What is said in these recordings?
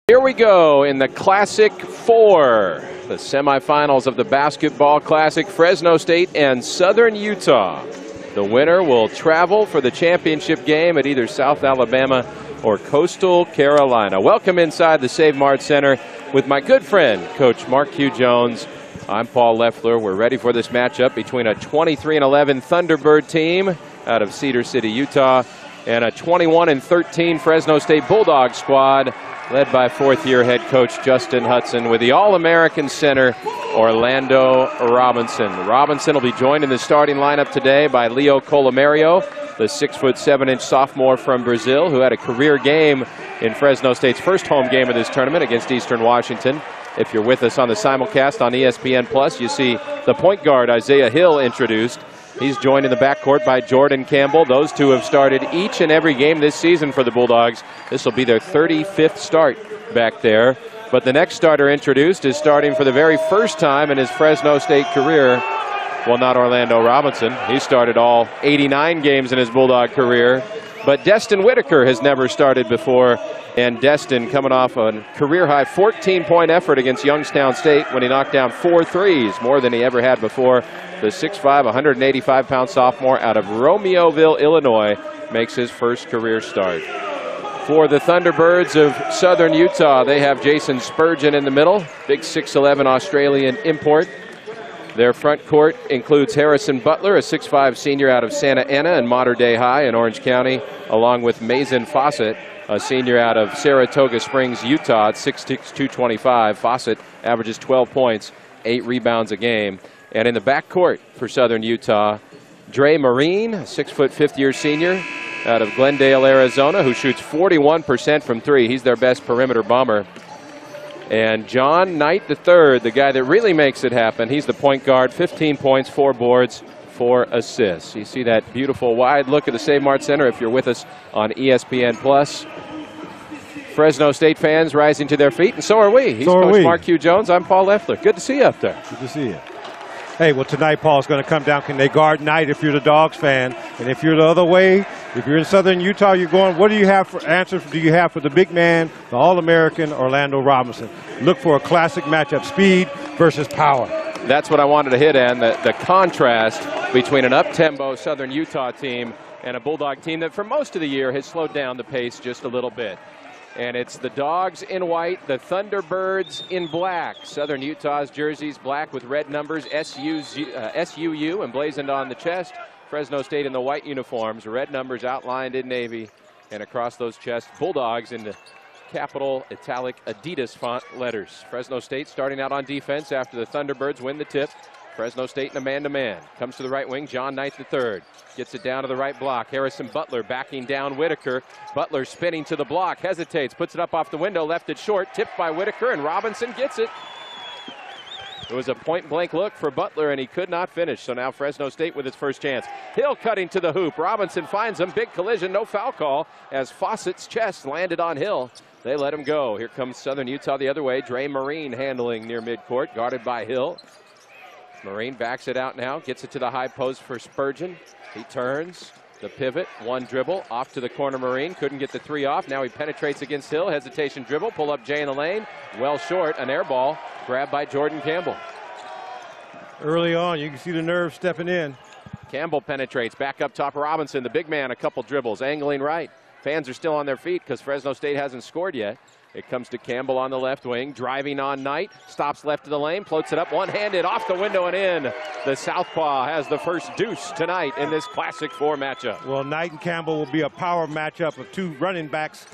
Here we go in the Classic 4, the semifinals of the Basketball Classic, Fresno State and Southern Utah. The winner will travel for the championship game at either South Alabama or Coastal Carolina. Welcome inside the Save Mart Center with my good friend, Coach Marquis Jones. I'm Paul Leffler. We're ready for this matchup between a 23-11 Thunderbird team out of Cedar City, Utah, and a 21-13 Fresno State Bulldog squad led by fourth-year head coach Justin Hudson with the All-American center Orlando Robinson. Robinson will be joined in the starting lineup today by Leo Colomario, the 6'7" sophomore from Brazil who had a career game in Fresno State's first home game of this tournament against Eastern Washington. If you're with us on the simulcast on ESPN+, you see the point guard Isaiah Hill introduced. He's joined in the backcourt by Jordan Campbell. Those two have started each and every game this season for the Bulldogs. This will be their 35th start back there. But the next starter introduced is starting for the very first time in his Fresno State career. Well, not Orlando Robinson. He started all 89 games in his Bulldog career. But Destin Whitaker has never started before. And Destin coming off a career-high 14-point effort against Youngstown State when he knocked down 4 threes, more than he ever had before. The 6'5", 185-pound sophomore out of Romeoville, Illinois, makes his first career start. For the Thunderbirds of Southern Utah, they have Jason Spurgeon in the middle, big 6'11" Australian import. Their front court includes Harrison Butler, a 6'5" senior out of Santa Ana and Mater Dei High in Orange County, along with Mason Fawcett, a senior out of Saratoga Springs, Utah, at 6'6", 225. Fawcett averages 12 points, 8 rebounds a game. And in the backcourt for Southern Utah, Dre Marine, a 6', fifth-year senior out of Glendale, Arizona, who shoots 41% from three. He's their best perimeter bomber. And John Knight III, the guy that really makes it happen. He's the point guard, 15 points, 4 boards, 4 assists. You see that beautiful wide look at the Save Mart Center if you're with us on ESPN+. Fresno State fans rising to their feet, and so are we. He's Coach Marquis Jones. I'm Paul Leffler. Good to see you up there. Good to see you. Hey, well, tonight Paul's going to come down. Can they guard Knight if you're the Dogs fan? And if you're the other way, if you're in Southern Utah, you're going, what do you have for answers do you have for the big man, the All-American Orlando Robinson? Look for a classic matchup, speed versus power. That's what I wanted to hit on, the contrast between an up-tempo Southern Utah team and a Bulldog team that for most of the year has slowed down the pace just a little bit. And it's the Dogs in white, the Thunderbirds in black. Southern Utah's jerseys black with red numbers, SUU emblazoned on the chest. Fresno State in the white uniforms, red numbers outlined in navy. And across those chests, Bulldogs in the capital italic Adidas font letters. Fresno State starting out on defense after the Thunderbirds win the tip. Fresno State in a man-to-man. Comes to the right wing, John Knight III. Gets it down to the right block. Harrison Butler backing down Whitaker. Butler spinning to the block, hesitates, puts it up off the window, left it short, tipped by Whitaker, and Robinson gets it. It was a point-blank look for Butler, and he could not finish. So now Fresno State with its first chance. Hill cutting to the hoop. Robinson finds him. Big collision, no foul call, as Fawcett's chest landed on Hill. They let him go. Here comes Southern Utah the other way. Dre Marine handling near midcourt, guarded by Hill. Marine backs it out now, gets it to the high post for Spurgeon. He turns, the pivot, one dribble, off to the corner Marine. Couldn't get the three off. Now he penetrates against Hill. Hesitation dribble, pull up Jay in the lane. Well short, an air ball, grabbed by Jordan Campbell. Early on, you can see the nerve stepping in. Campbell penetrates, back up top Robinson. The big man, a couple dribbles, angling right. Fans are still on their feet because Fresno State hasn't scored yet. It comes to Campbell on the left wing, driving on Knight, stops left of the lane, floats it up one-handed, off the window and in. The southpaw has the first deuce tonight in this Classic 4 matchup. Well, Knight and Campbell will be a power matchup of two running backs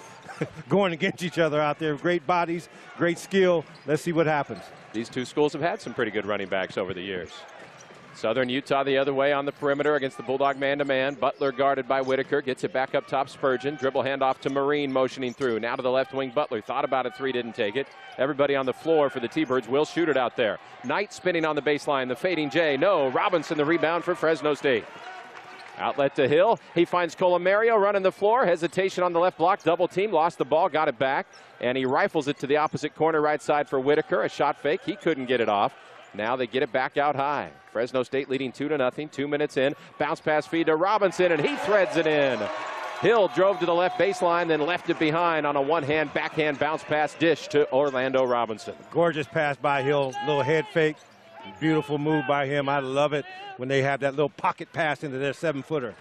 going against each other out there. Great bodies, great skill. Let's see what happens. These two schools have had some pretty good running backs over the years. Southern Utah the other way on the perimeter against the Bulldog man-to-man. Butler guarded by Whitaker. Gets it back up top, Spurgeon. Dribble handoff to Marine, motioning through. Now to the left wing, Butler. Thought about it, three, didn't take it. Everybody on the floor for the T-Birds will shoot it out there. Knight spinning on the baseline. The fading Jay. No. Robinson the rebound for Fresno State. Outlet to Hill. He finds Colomario running the floor. Hesitation on the left block. Double team. Lost the ball. Got it back. And he rifles it to the opposite corner right side for Whitaker. A shot fake. He couldn't get it off. Now they get it back out high. Fresno State leading 2-0, 2 minutes in. Bounce pass feed to Robinson, and he threads it in. Hill drove to the left baseline, then left it behind on a one-hand backhand bounce pass dish to Orlando Robinson. Gorgeous pass by Hill, little head fake. Beautiful move by him. I love it when they have that little pocket pass into their 7-footer.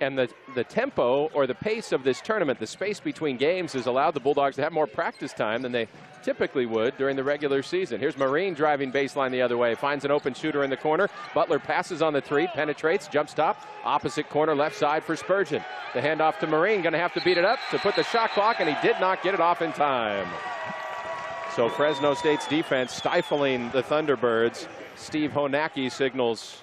And the tempo or the pace of this tournament, the space between games, has allowed the Bulldogs to have more practice time than they typically would during the regular season. Here's Marine driving baseline the other way, finds an open shooter in the corner. Butler passes on the three, penetrates, jump stop, opposite corner, left side for Spurgeon. The handoff to Marine, going to have to beat it up to put the shot clock, and he did not get it off in time. So Fresno State's defense stifling the Thunderbirds. Steve Honacki signals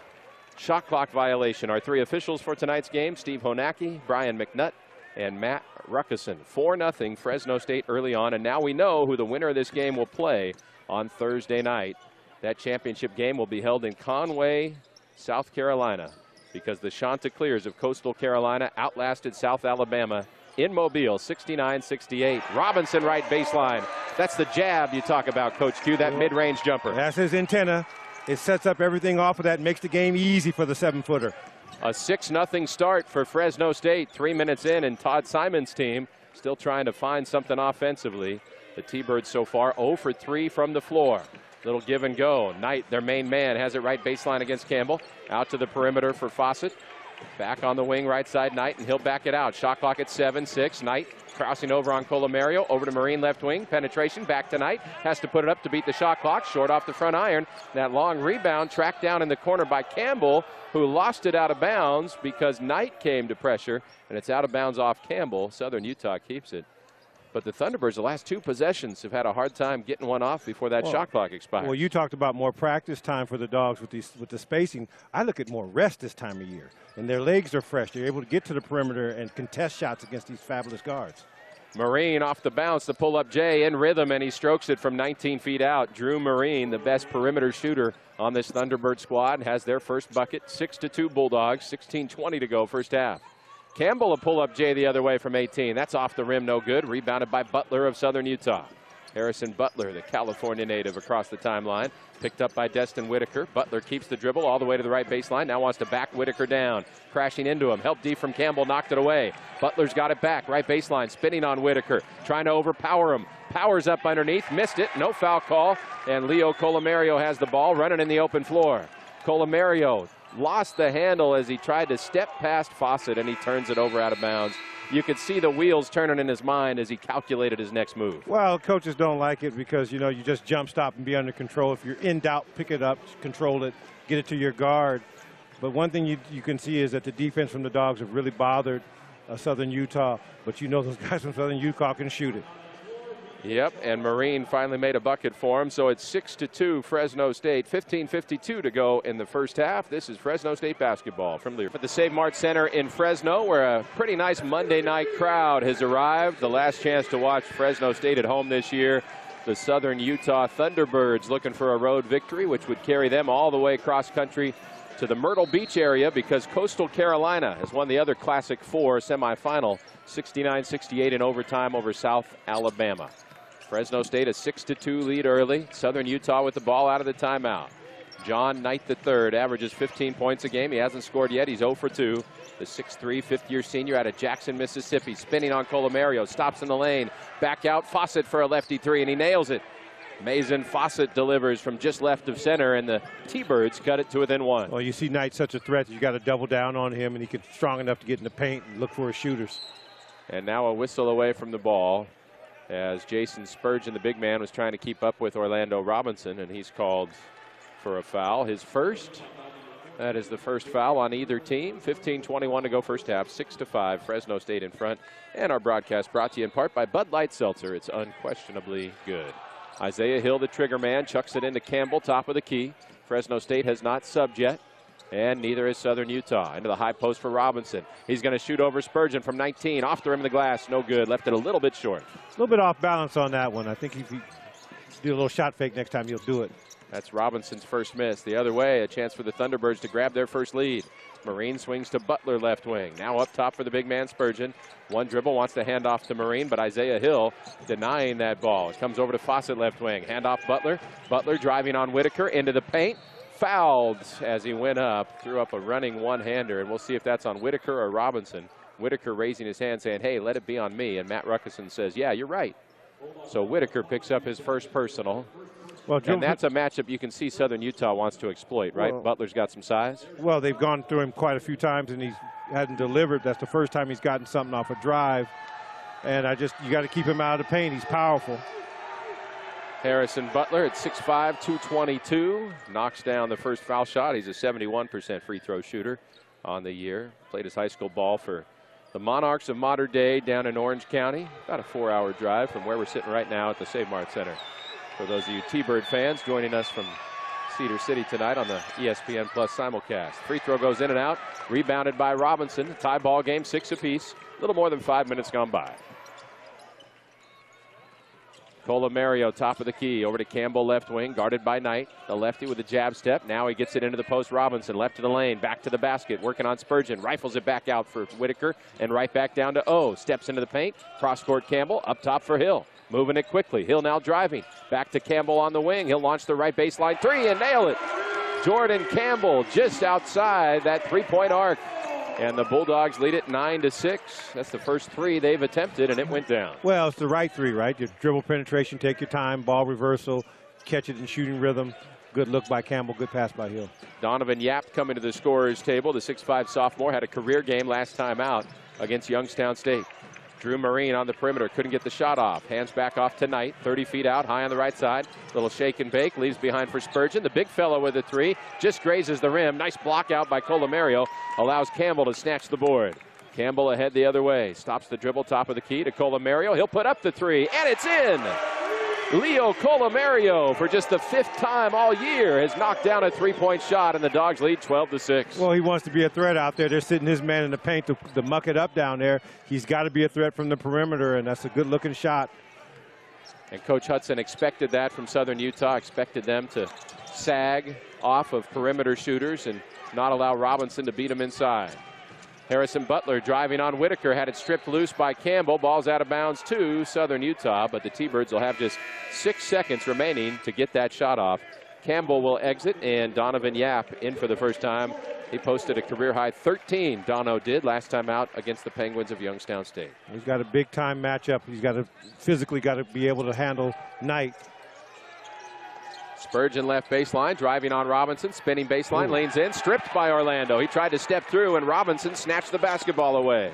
shot clock violation. Our three officials for tonight's game, Steve Honacki, Brian McNutt, and Matt Ruckeson. 4-0 Fresno State early on, and now we know who the winner of this game will play on Thursday night. That championship game will be held in Conway, South Carolina, because the Chanticleers of Coastal Carolina outlasted South Alabama in Mobile, 69-68. Robinson right baseline. That's the jab you talk about, Coach Q, that mid-range jumper. That's his antenna. It sets up everything off of that, makes the game easy for the 7-footer. A 6-0 start for Fresno State, 3 minutes in, and Todd Simon's team still trying to find something offensively. The T-Birds so far 0 for 3 from the floor. Little give and go. Knight, their main man, has it right baseline against Campbell. Out to the perimeter for Fawcett. Back on the wing, right side, Knight, and he'll back it out. Shot clock at 7-6. Knight crossing over on Colomario. Over to Marine left wing. Penetration, back to Knight. Has to put it up to beat the shot clock. Short off the front iron. That long rebound tracked down in the corner by Campbell, who lost it out of bounds because Knight came to pressure, and it's out of bounds off Campbell. Southern Utah keeps it. But the Thunderbirds, the last two possessions, have had a hard time getting one off before that shot clock expires. Well, you talked about more practice time for the Dogs with the spacing. I look at more rest this time of year. And their legs are fresh. They're able to get to the perimeter and contest shots against these fabulous guards. Marine off the bounce, the pull-up J in rhythm, and he strokes it from 19 feet out. Drew Marine, the best perimeter shooter on this Thunderbird squad, has their first bucket. 6-2 Bulldogs, 16:20 to go first half. Campbell a pull-up J the other way from 18. That's off the rim, no good. Rebounded by Butler of Southern Utah. Harrison Butler, the California native, across the timeline. Picked up by Destin Whitaker. Butler keeps the dribble all the way to the right baseline. Now wants to back Whitaker down. Crashing into him. Help D from Campbell, knocked it away. Butler's got it back, right baseline, spinning on Whitaker. Trying to overpower him. Powers up underneath, missed it. No foul call. And Leo Colomario has the ball, running in the open floor. Colomario lost the handle as he tried to step past Fawcett, and he turns it over out of bounds. You could see the wheels turning in his mind as he calculated his next move. Well, coaches don't like it because, you know, you just jump stop and be under control. If you're in doubt, pick it up, control it, get it to your guard. But one thing you can see is that the defense from the Dogs have really bothered Southern Utah. But you know those guys from Southern Utah can shoot it. Yep, and Marine finally made a bucket for him, so it's 6-2 Fresno State, 15:52 to go in the first half. This is Fresno State basketball from Lear. At the Save Mart Center in Fresno, where a pretty nice Monday night crowd has arrived. The last chance to watch Fresno State at home this year. The Southern Utah Thunderbirds looking for a road victory, which would carry them all the way cross country to the Myrtle Beach area, because Coastal Carolina has won the other Classic 4 semifinal, 69-68 in overtime over South Alabama. Fresno State a 6-2 lead early. Southern Utah with the ball out of the timeout. John Knight III averages 15 points a game. He hasn't scored yet. He's 0 for 2. The 6'3", fifth-year senior out of Jackson, Mississippi. Spinning on Colomario. Stops in the lane. Back out. Fawcett for a lefty three, and he nails it. Mason Fawcett delivers from just left of center, and the T-Birds cut it to within one. Well, you see Knight such a threat that you got to double down on him, and he gets strong enough to get in the paint and look for his shooters. And now a whistle away from the ball, as Jason Spurgeon, the big man, was trying to keep up with Orlando Robinson, and he's called for a foul. His first. That is the first foul on either team. 15:21 to go first half. 6-5, Fresno State in front. And our broadcast brought to you in part by Bud Light Seltzer. It's unquestionably good. Isaiah Hill, the trigger man, chucks it into Campbell, top of the key. Fresno State has not subbed yet, and neither is Southern Utah. Into the high post for Robinson. He's going to shoot over Spurgeon from 19. Off the rim of the glass. No good. Left it a little bit short. A little bit off balance on that one. I think if he do a little shot fake next time, he'll do it. That's Robinson's first miss. The other way, a chance for the Thunderbirds to grab their first lead. Marine swings to Butler left wing. Now up top for the big man Spurgeon. One dribble, wants to hand off to Marine, but Isaiah Hill denying that ball. It comes over to Fawcett left wing. Hand off Butler. Butler driving on Whitaker into the paint. Fouled as he went up. Threw up a running one-hander, and we'll see if that's on Whitaker or Robinson. Whitaker raising his hand saying, hey, let it be on me. And Matt Ruckeson says, yeah, you're right. So Whitaker picks up his first personal. Well, and that's a matchup you can see Southern Utah wants to exploit, right? Well, Butler's got some size. Well, they've gone through him quite a few times, and he hasn't delivered. That's the first time he's gotten something off a drive. And you got to keep him out of the paint. He's powerful. Harrison Butler at 6'5", 222, knocks down the first foul shot. He's a 71% free throw shooter on the year. Played his high school ball for the Monarchs of Modern Day down in Orange County. About a 4-hour drive from where we're sitting right now at the Save Mart Center. For those of you T-Bird fans joining us from Cedar City tonight on the ESPN Plus simulcast. Free throw goes in and out. Rebounded by Robinson. Tie ball game, 6 apiece. A little more than 5 minutes gone by. Colomario, top of the key, over to Campbell, left wing, guarded by Knight. The lefty with a jab step. Now he gets it into the post. Robinson, left to the lane, back to the basket, working on Spurgeon. Rifles it back out for Whitaker, and right back down to O. Steps into the paint. Cross-court Campbell, up top for Hill. Moving it quickly. Hill now driving. Back to Campbell on the wing. He'll launch the right baseline three and nail it. Jordan Campbell just outside that three-point arc. And the Bulldogs lead it 9-6. That's the first three they've attempted, and it went down. Well, it's the right three, right? Your dribble penetration, take your time, ball reversal, catch it in shooting rhythm. Good look by Campbell, good pass by Hill. Donovan Yap coming to the scorer's table. The 6'5 sophomore had a career game last time out against Youngstown State. Drew Marine on the perimeter, couldn't get the shot off. Hands back off to Knight, 30 feet out, high on the right side. Little shake and bake, leaves behind for Spurgeon. The big fellow with a three, just grazes the rim. Nice block out by Colomario, allows Campbell to snatch the board. Campbell ahead the other way, stops the dribble, top of the key to Colomario. He'll put up the three, and it's in! Leo Colomario, for just the 5th time all year, has knocked down a three-point shot, and the Dogs lead 12-6. Well, he wants to be a threat out there. They're sitting his man in the paint to muck it up down there. He's got to be a threat from the perimeter, and that's a good-looking shot. And Coach Hudson expected that from Southern Utah, expected them to sag off of perimeter shooters and not allow Robinson to beat him inside. Harrison Butler driving on Whitaker, had it stripped loose by Campbell. Ball's out of bounds to Southern Utah, but the T-Birds will have just 6 seconds remaining to get that shot off. Campbell will exit, and Donovan Yap in for the first time. He posted a career-high 13, Dono did, last time out against the Penguins of Youngstown State. He's got a big-time matchup. He's got to physically be able to handle Knight. Spurgeon left baseline, driving on Robinson, spinning baseline, lanes in, stripped by Orlando. He tried to step through, and Robinson snatched the basketball away.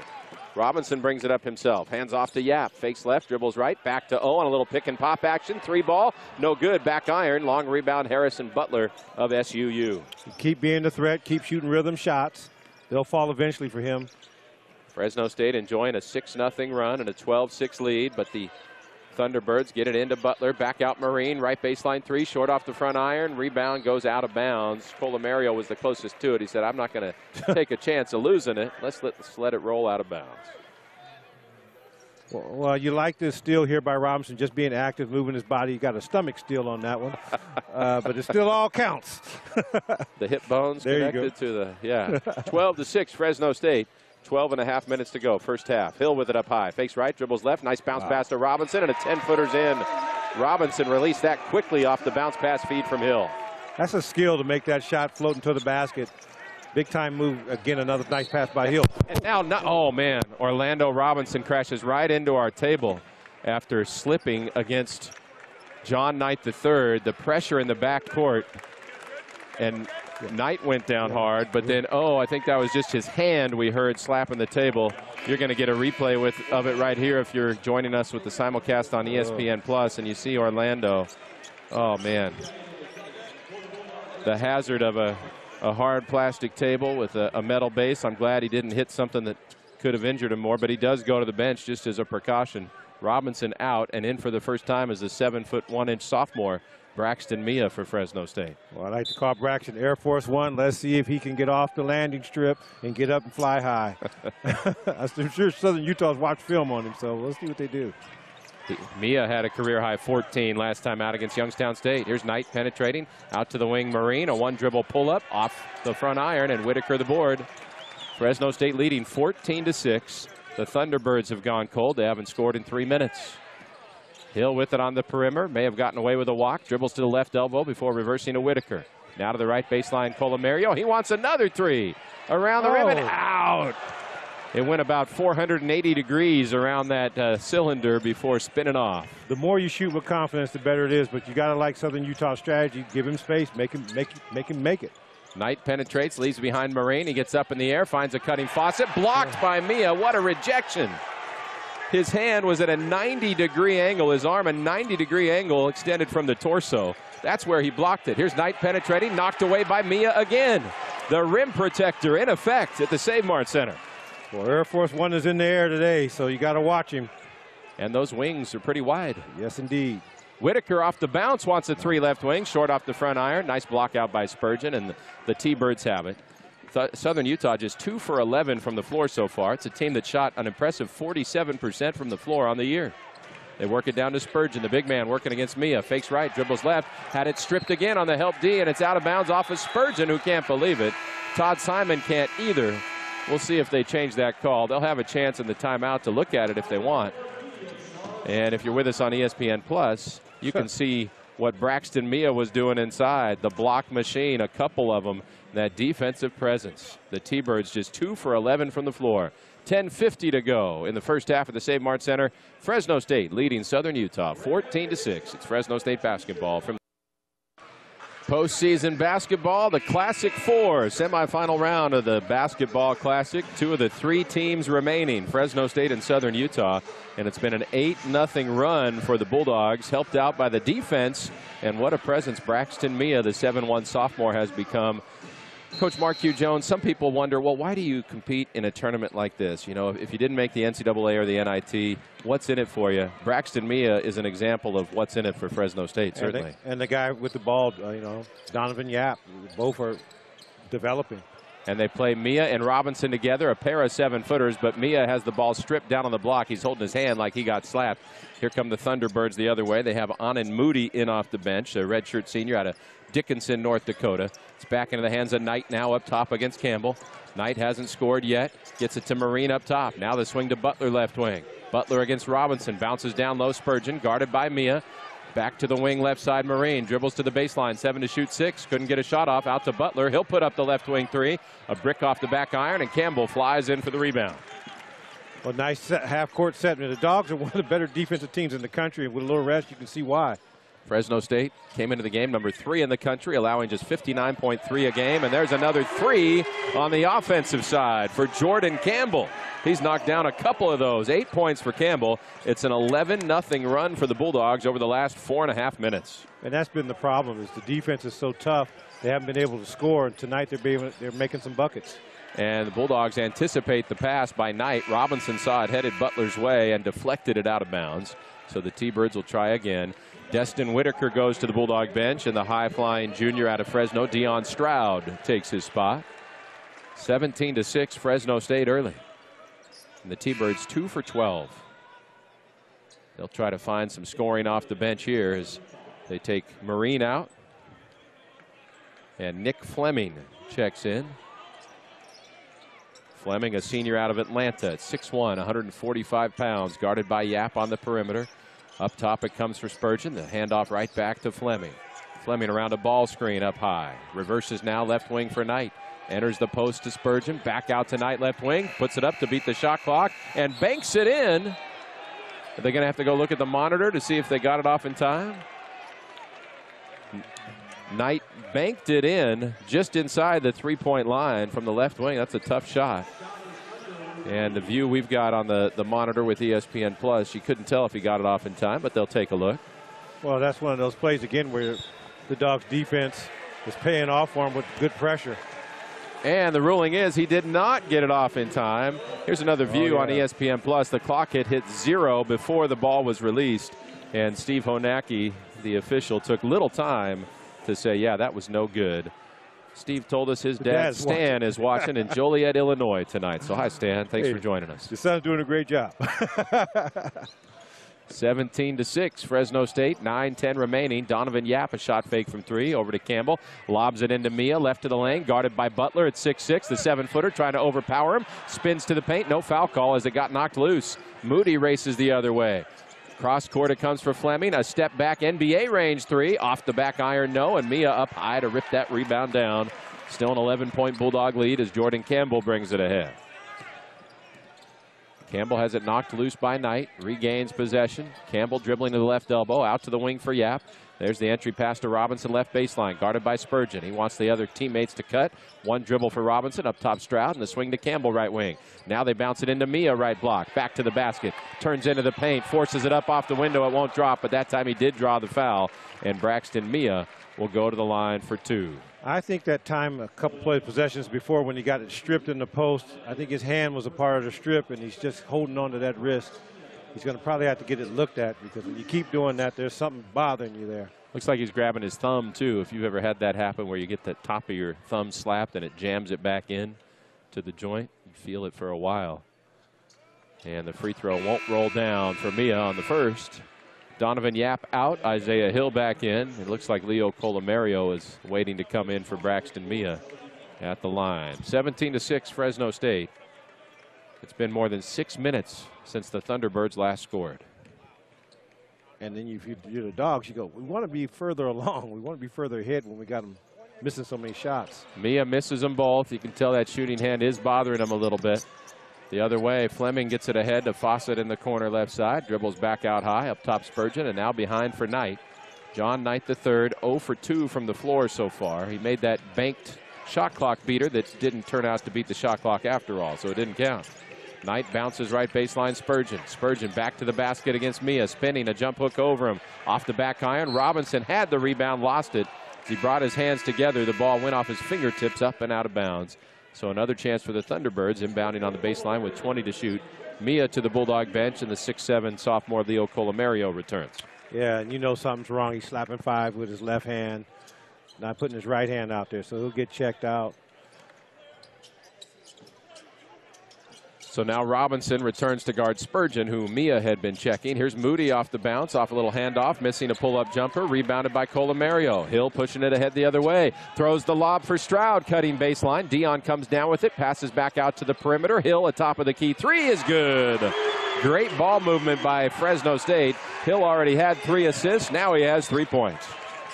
Robinson brings it up himself. Hands off to Yap. Fakes left, dribbles right, back to O on a little pick-and-pop action. 3-ball, no good. Back iron, long rebound, Harrison Butler of SUU. Keep being the threat, keep shooting rhythm shots. They'll fall eventually for him. Fresno State enjoying a 6-0 run and a 12-6 lead, but the Thunderbirds get it into Butler, back out Marine, right baseline three, short off the front iron, rebound goes out of bounds. Colomario was the closest to it. He said, I'm not going to take a chance of losing it. Let's let it roll out of bounds. Well, you like this steal here by Robinson, just being active, moving his body. You got a stomach steal on that one, but it still all counts. The hip bones connected to the, 12-6 Fresno State. 12.5 minutes to go, first half. Hill with it up high. Fakes right, dribbles left. Nice bounce pass to Robinson, and a 10-footer's in. Robinson released that quickly off the bounce pass feed from Hill. That's a skill to make that shot floating to the basket. Big-time move. Again, another nice pass by Hill. And now, oh, man, Orlando Robinson crashes right into our table after slipping against John Knight III. The pressure in the backcourt, and Knight went down hard, but then, I think that was just his hand we heard slapping the table. You're going to get a replay of it right here if you're joining us with the simulcast on ESPN Plus, and you see Orlando. Oh, man. The hazard of a hard plastic table with a metal base. I'm glad he didn't hit something that could have injured him more, but he does go to the bench just as a precaution. Robinson out and in for the first time as a 7'1" sophomore. Braxton Mia for Fresno State. Well, I like to call Braxton Air Force One. Let's see if he can get off the landing strip and get up and fly high. I'm sure Southern Utah's watched film on him, so let's see what they do. Mia had a career-high 14 last time out against Youngstown State. Here's Knight penetrating, out to the wing Marine, a one-dribble pull-up off the front iron, and Whitaker the board. Fresno State leading 14-6. The Thunderbirds have gone cold. They haven't scored in 3 minutes. Hill with it on the perimeter, may have gotten away with a walk, dribbles to the left elbow before reversing to Whitaker. Now to the right baseline, Colomario. He wants another three. Around the rim and out. It went about 480 degrees around that cylinder before spinning off. The more you shoot with confidence, the better it is. But you got to like Southern Utah's strategy. Give him space. Make him make it. Knight penetrates, leaves behind Marine. He gets up in the air, finds a cutting faucet. Blocked by Mia. What a rejection. His hand was at a 90-degree angle. His arm, a 90-degree angle extended from the torso. That's where he blocked it. Here's Knight penetrating, knocked away by Mia again. The rim protector in effect at the Save Mart Center. Well, Air Force One is in the air today, so you got to watch him. And those wings are pretty wide. Yes, indeed. Whitaker off the bounce wants a 3 left wing, short off the front iron. Nice block out by Spurgeon, and the T-Birds have it. Southern Utah just 2 for 11 from the floor so far. It's a team that shot an impressive 47% from the floor on the year. They work it down to Spurgeon, the big man working against Mia. Fakes right, dribbles left, had it stripped again on the help D, and it's out of bounds off of Spurgeon, who can't believe it. Todd Simon can't either. We'll see if they change that call. They'll have a chance in the timeout to look at it if they want. And if you're with us on ESPN Plus, you can see what Braxton Mia was doing inside. The block machine, a couple of them, that defensive presence. The T-Birds just 2 for 11 from the floor. 10:50 to go in the first half of the Save Mart Center. Fresno State leading Southern Utah 14-6. It's Fresno State basketball from postseason basketball, the Classic 4 semifinal round of the Basketball Classic. 2 of the 3 teams remaining, Fresno State and Southern Utah. And it's been an 8-0 run for the Bulldogs, helped out by the defense. And what a presence Braxton Mia, the 7'1 sophomore, has become. Coach Marquis Jones, some people wonder, well, why do you compete in a tournament like this? You know, if you didn't make the NCAA or the NIT, what's in it for you? Braxton Mia is an example of what's in it for Fresno State, certainly. And the guy with the ball, you know, Donovan Yap, both are developing. And they play Mia and Robinson together, a pair of 7-footers, but Mia has the ball stripped down on the block. He's holding his hand like he got slapped. Here come the Thunderbirds the other way. They have Anand Moody in off the bench, a redshirt senior out of Dickinson, North Dakota. It's back into the hands of Knight now up top against Campbell. Knight hasn't scored yet. Gets it to Marine up top. Now the swing to Butler left wing. Butler against Robinson. Bounces down low. Spurgeon guarded by Mia. Back to the wing left side. Marine dribbles to the baseline. 7 to shoot 6. Couldn't get a shot off. Out to Butler. He'll put up the left wing 3. A brick off the back iron, and Campbell flies in for the rebound. Well, nice half-court set. The Dogs are one of the better defensive teams in the country, and with a little rest, you can see why. Fresno State came into the game number 3 in the country, allowing just 59.3 a game. And there's another 3 on the offensive side for Jordan Campbell. He's knocked down a couple of those. 8 points for Campbell. It's an 11-0 run for the Bulldogs over the last 4.5 minutes. And that's been the problem, is the defense is so tough, they haven't been able to score. And tonight they're making some buckets. And the Bulldogs anticipate the pass by Knight. Robinson saw it headed Butler's way and deflected it out of bounds. So the T-Birds will try again. Destin Whitaker goes to the Bulldog bench, and the high-flying junior out of Fresno, Deion Stroud, takes his spot. 17-6, Fresno State early. And the T-Birds 2 for 12. They'll try to find some scoring off the bench here as they take Marine out. And Nick Fleming checks in. Fleming, a senior out of Atlanta, at 6'1", 145 pounds, guarded by Yap on the perimeter. Up top it comes for Spurgeon. The handoff right back to Fleming. Fleming around a ball screen up high. Reverses now left wing for Knight. Enters the post to Spurgeon. Back out to Knight left wing. Puts it up to beat the shot clock and banks it in. Are they going to have to go look at the monitor to see if they got it off in time? Knight banked it in just inside the three-point line from the left wing. That's a tough shot. And the view we've got on the monitor with ESPN Plus, you couldn't tell if he got it off in time, but they'll take a look. Well, that's one of those plays, again, where the Dogs' defense is paying off for him with good pressure. And the ruling is he did not get it off in time. Here's another view on ESPN Plus. The clock had hit 0 before the ball was released. And Steve Honacki, the official, took little time to say, yeah, that was no good. Steve told us his dad, Stan, is watching in Joliet, Illinois tonight. So hi, Stan. Thanks for joining us. Your son's doing a great job. 17-6, Fresno State, 9-10 remaining. Donovan Yap, a shot fake from 3, over to Campbell. Lobs it into Mia, left to the lane, guarded by Butler at 6'6", the 7-footer, trying to overpower him. Spins to the paint, no foul call as it got knocked loose. Moody races the other way. Cross court it comes for Fleming, a step back NBA range 3, off the back iron no, and Mia up high to rip that rebound down. Still an 11-point Bulldog lead as Jordan Campbell brings it ahead. Campbell has it knocked loose by Knight, regains possession. Campbell dribbling to the left elbow, out to the wing for Yap. There's the entry pass to Robinson, left baseline, guarded by Spurgeon. He wants the other teammates to cut. One dribble for Robinson, up top Stroud, and the swing to Campbell, right wing. Now they bounce it into Mia, right block. Back to the basket, turns into the paint, forces it up off the window. It won't drop, but that time he did draw the foul, and Braxton Mia will go to the line for 2. I think that time, a couple play possessions before when he got it stripped in the post, I think his hand was a part of the strip, and he's just holding on to that wrist. He's going to probably have to get it looked at, because when you keep doing that, there's something bothering you there. Looks like he's grabbing his thumb, too. If you've ever had that happen where you get the top of your thumb slapped and it jams it back in to the joint, you feel it for a while. And the free throw won't roll down for Mia on the first. Donovan Yap out, Isaiah Hill back in. It looks like Leo Colomario is waiting to come in for Braxton Mia at the line. 17-6 Fresno State. It's been more than 6 minutes since the Thunderbirds last scored. And then if you're the Dogs, you go, we want to be further along. We want to be further ahead when we got them missing so many shots. Mia misses them both. You can tell that shooting hand is bothering him a little bit. The other way, Fleming gets it ahead to Fawcett in the corner left side. Dribbles back out high, up top Spurgeon, and now behind for Knight. John Knight III, 0 for 2 from the floor so far. He made that banked shot clock beater that didn't turn out to beat the shot clock after all, so it didn't count. Knight bounces right baseline Spurgeon. Spurgeon back to the basket against Mia, spinning a jump hook over him. Off the back iron, Robinson had the rebound, lost it. As he brought his hands together, the ball went off his fingertips up and out of bounds. So another chance for the Thunderbirds, inbounding on the baseline with 20 to shoot. Mia to the Bulldog bench, and the 6'7" sophomore Leo Colomario returns. Yeah, and you know something's wrong. He's slapping 5 with his left hand, not putting his right hand out there, so he'll get checked out. So now Robinson returns to guard Spurgeon, who Mia had been checking. Here's Moody off the bounce, off a little handoff, missing a pull-up jumper, rebounded by Colomario. Hill pushing it ahead the other way. Throws the lob for Stroud, cutting baseline. Dion comes down with it, passes back out to the perimeter. Hill atop of the key. 3 is good. Great ball movement by Fresno State. Hill already had 3 assists. Now he has 3 points.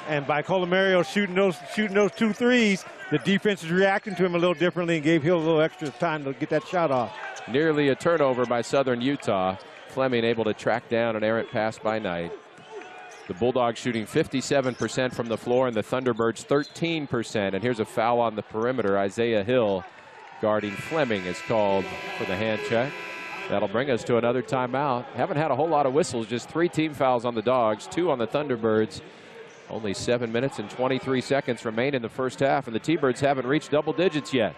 And by Colomario shooting those 2 threes, the defense is reacting to him a little differently and gave Hill a little extra time to get that shot off. Nearly a turnover by Southern Utah. Fleming able to track down an errant pass by Knight. The Bulldogs shooting 57% from the floor, and the Thunderbirds 13%. And here's a foul on the perimeter. Isaiah Hill guarding Fleming is called for the hand check. That'll bring us to another timeout. Haven't had a whole lot of whistles, just 3 team fouls on the Dogs, 2 on the Thunderbirds. Only 7 minutes and 23 seconds remain in the first half, and the T-Birds haven't reached double digits yet.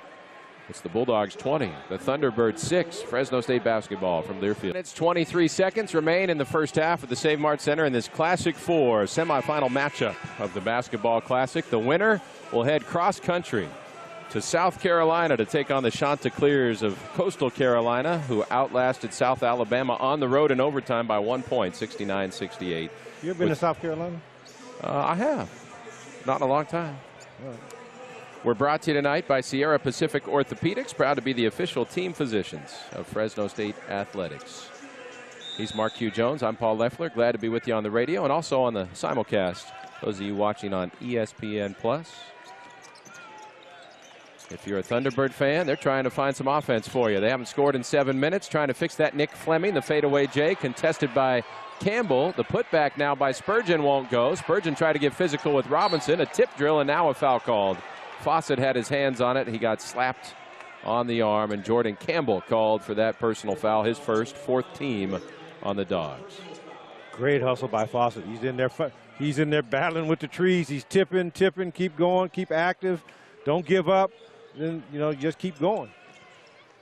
It's the Bulldogs 20, the Thunderbirds 6. Fresno State basketball from Learfield. It's 23 seconds remain in the first half at the Save Mart Center in this Classic 4 semifinal matchup of the Basketball Classic. The winner will head cross-country to South Carolina to take on the Chanticleers of Coastal Carolina, who outlasted South Alabama on the road in overtime by 1 point, 69-68. You ever been to South Carolina? I have. Not in a long time. Right. We're brought to you tonight by Sierra Pacific Orthopedics, proud to be the official team physicians of Fresno State Athletics. He's Mark Q. Jones. I'm Paul Leffler. Glad to be with you on the radio and also on the simulcast. Those of you watching on ESPN+. If you're a Thunderbird fan, they're trying to find some offense for you. They haven't scored in 7 minutes, trying to fix that. Nick Fleming, the fadeaway J, contested by Campbell. The putback now by Spurgeon won't go. Spurgeon tried to get physical with Robinson. A tip drill, and now a foul called. Fawcett had his hands on it. He got slapped on the arm, and Jordan Campbell called for that personal foul, his first, 4th team on the Dogs. Great hustle by Fawcett. He's in there battling with the trees. He's tipping, keep going, keep active. Don't give up. Then, just keep going.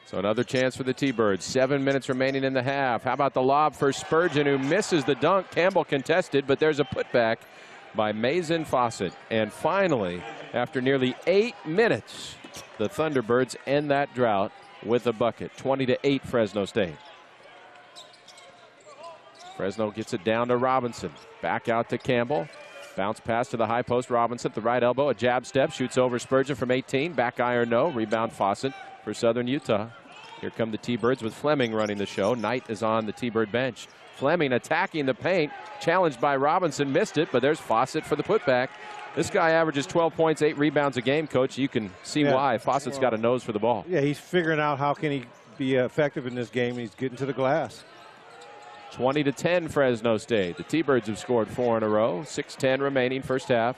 So another chance for the T-Birds. 7 minutes remaining in the half. How about the lob for Spurgeon, who misses the dunk? Campbell contested, but there's a putback by Mason Fawcett. And finally, after nearly 8 minutes, the Thunderbirds end that drought with a bucket. 20-8 Fresno State. Fresno gets it down to Robinson. Back out to Campbell. Bounce pass to the high post. Robinson, the right elbow, a jab step, shoots over Spurgeon from 18. Back iron, no. Rebound Fawcett for Southern Utah. Here come the T-Birds with Fleming running the show. Knight is on the T-Bird bench. Fleming attacking the paint. Challenged by Robinson, missed it, but there's Fawcett for the putback. This guy averages 12 points, 8 rebounds a game, Coach. You can see why. Fawcett's got a nose for the ball. Yeah, he's figuring out how can he be effective in this game. He's getting to the glass. 20-10 Fresno State. The T-Birds have scored 4 in a row. 6:10 remaining first half.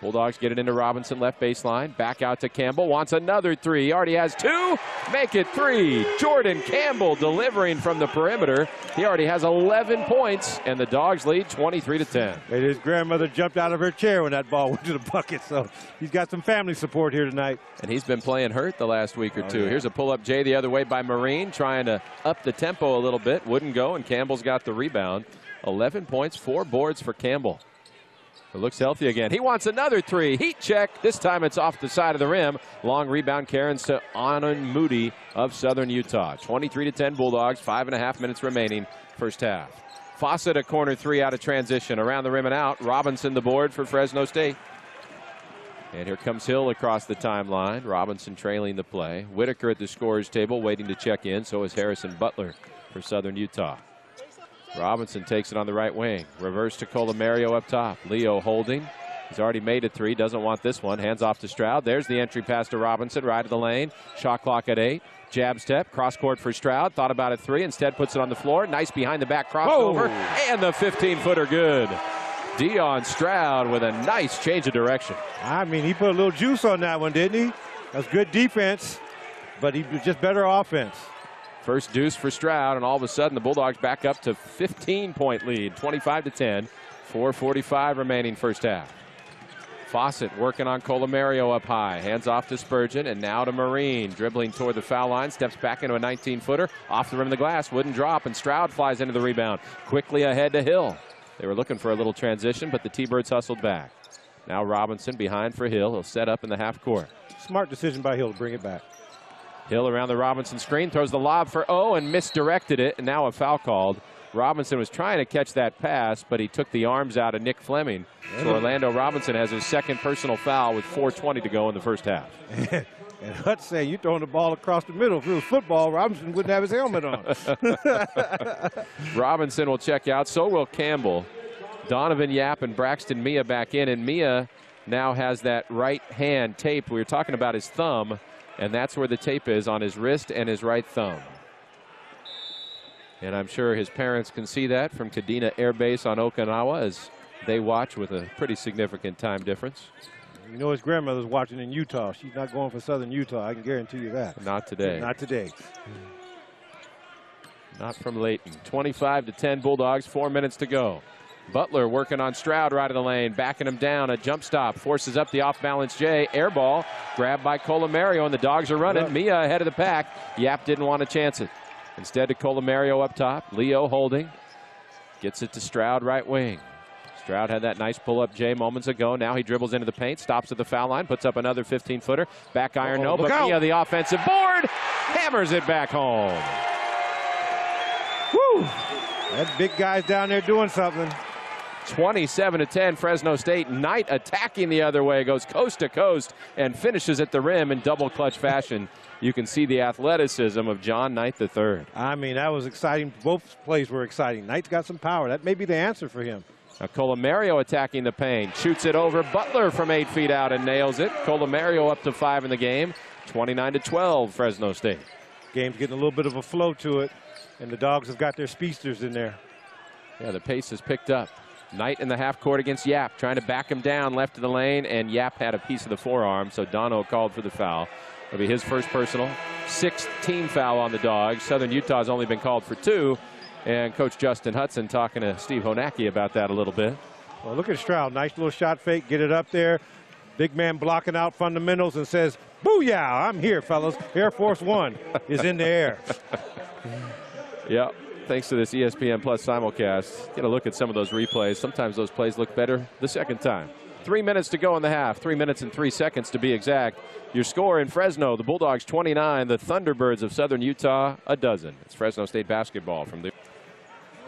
Bulldogs get it into Robinson, left baseline. Back out to Campbell. Wants another 3. He already has 2. Make it 3. Jordan Campbell delivering from the perimeter. He already has 11 points, and the Dogs lead 23-10. And his grandmother jumped out of her chair when that ball went to the bucket, so he's got some family support here tonight. And he's been playing hurt the last week or two. Yeah. Here's a pull-up J the other way by Marine, trying to up the tempo a little bit. Wouldn't go, and Campbell's got the rebound. 11 points, 4 boards for Campbell. It looks healthy again. He wants another 3. Heat check. This time it's off the side of the rim. Long rebound Cairns to Anand Moody of Southern Utah. 23-10 Bulldogs. 5.5 minutes remaining first half. Fawcett a corner 3 out of transition. Around the rim and out. Robinson the board for Fresno State. And here comes Hill across the timeline. Robinson trailing the play. Whitaker at the scorer's table waiting to check in. So is Harrison Butler for Southern Utah. Robinson takes it on the right wing. Reverse to Colomario up top. Leo holding. He's already made a 3. Doesn't want this one. Hands off to Stroud. There's the entry pass to Robinson. Right of the lane. Shot clock at 8. Jab step. Cross court for Stroud. Thought about a 3. Instead puts it on the floor. Nice behind the back crossover. And the 15-footer good. Dion Stroud with a nice change of direction. I mean, he put a little juice on that one, didn't he? That's good defense, but he was just better offense. First deuce for Stroud, and all of a sudden the Bulldogs back up to 15-point lead, 25-10. 4:45 remaining first half. Fawcett working on Colomario up high. Hands off to Spurgeon, and now to Marine. Dribbling toward the foul line, steps back into a 19-footer. Off the rim of the glass, wouldn't drop, and Stroud flies into the rebound. Quickly ahead to Hill. They were looking for a little transition, but the T-Birds hustled back. Now Robinson behind for Hill. He'll set up in the half court. Smart decision by Hill to bring it back. Hill around the Robinson screen, throws the lob for O and misdirected it, and now a foul called. Robinson was trying to catch that pass, but he took the arms out of Nick Fleming. So Orlando Robinson has his second personal foul with 4:20 to go in the first half. And Hut's saying, you throwing the ball across the middle. If it was football, Robinson wouldn't have his helmet on. Robinson will check out, so will Campbell. Donovan Yap and Braxton Mia back in, and Mia now has that right hand taped. We were talking about his thumb, and that's where the tape is, on his wrist and his right thumb. And I'm sure his parents can see that from Kadena Air Base on Okinawa as they watch with a pretty significant time difference. You know his grandmother's watching in Utah. She's not going for Southern Utah. I can guarantee you that. Not today. Not today. Not from Layton. 25-10 Bulldogs, 4 minutes to go. Butler working on Stroud right of the lane, backing him down. A jump stop, forces up the off-balance J. Air ball, grabbed by Colomario, and the Dogs are running. Yep. Mia ahead of the pack. Yap didn't want to chance it. Instead to Colomario up top. Leo holding. Gets it to Stroud right wing. Stroud had that nice pull-up J moments ago. Now he dribbles into the paint, stops at the foul line, puts up another 15-footer. Back iron, no, but Mia, the offensive board, hammers it back home. Woo! That big guy's down there doing something. 27-10 Fresno State. Knight attacking the other way, goes coast to coast and finishes at the rim in double clutch fashion. You can see the athleticism of John Knight III. I mean, that was exciting. Both plays were exciting. Knight's got some power. That may be the answer for him. Now Colomario attacking the paint, shoots it over Butler from 8 feet out and nails it. Colomario up to 5 in the game. 29-12 Fresno State. Game's getting a little bit of a flow to it, and the Dogs have got their speedsters in there. Yeah, the pace has picked up. Knight in the half court against Yap, trying to back him down left of the lane, and Yap had a piece of the forearm, so Dono called for the foul. It'll be his first personal, 6th team foul on the Dogs. Southern Utah's only been called for 2, and Coach Justin Hudson talking to Steve Honacki about that a little bit. Well, look at Stroud. Nice little shot fake, get it up there. Big man blocking out fundamentals and says, "Booyah, I'm here, fellas." Air Force One is in the air. Yeah. Thanks to this ESPN Plus simulcast, get a look at some of those replays. Sometimes those plays look better the second time. 3 minutes to go in the half, 3 minutes and 3 seconds to be exact. Your score in Fresno, the Bulldogs 29, the Thunderbirds of Southern Utah, 12. It's Fresno State basketball from the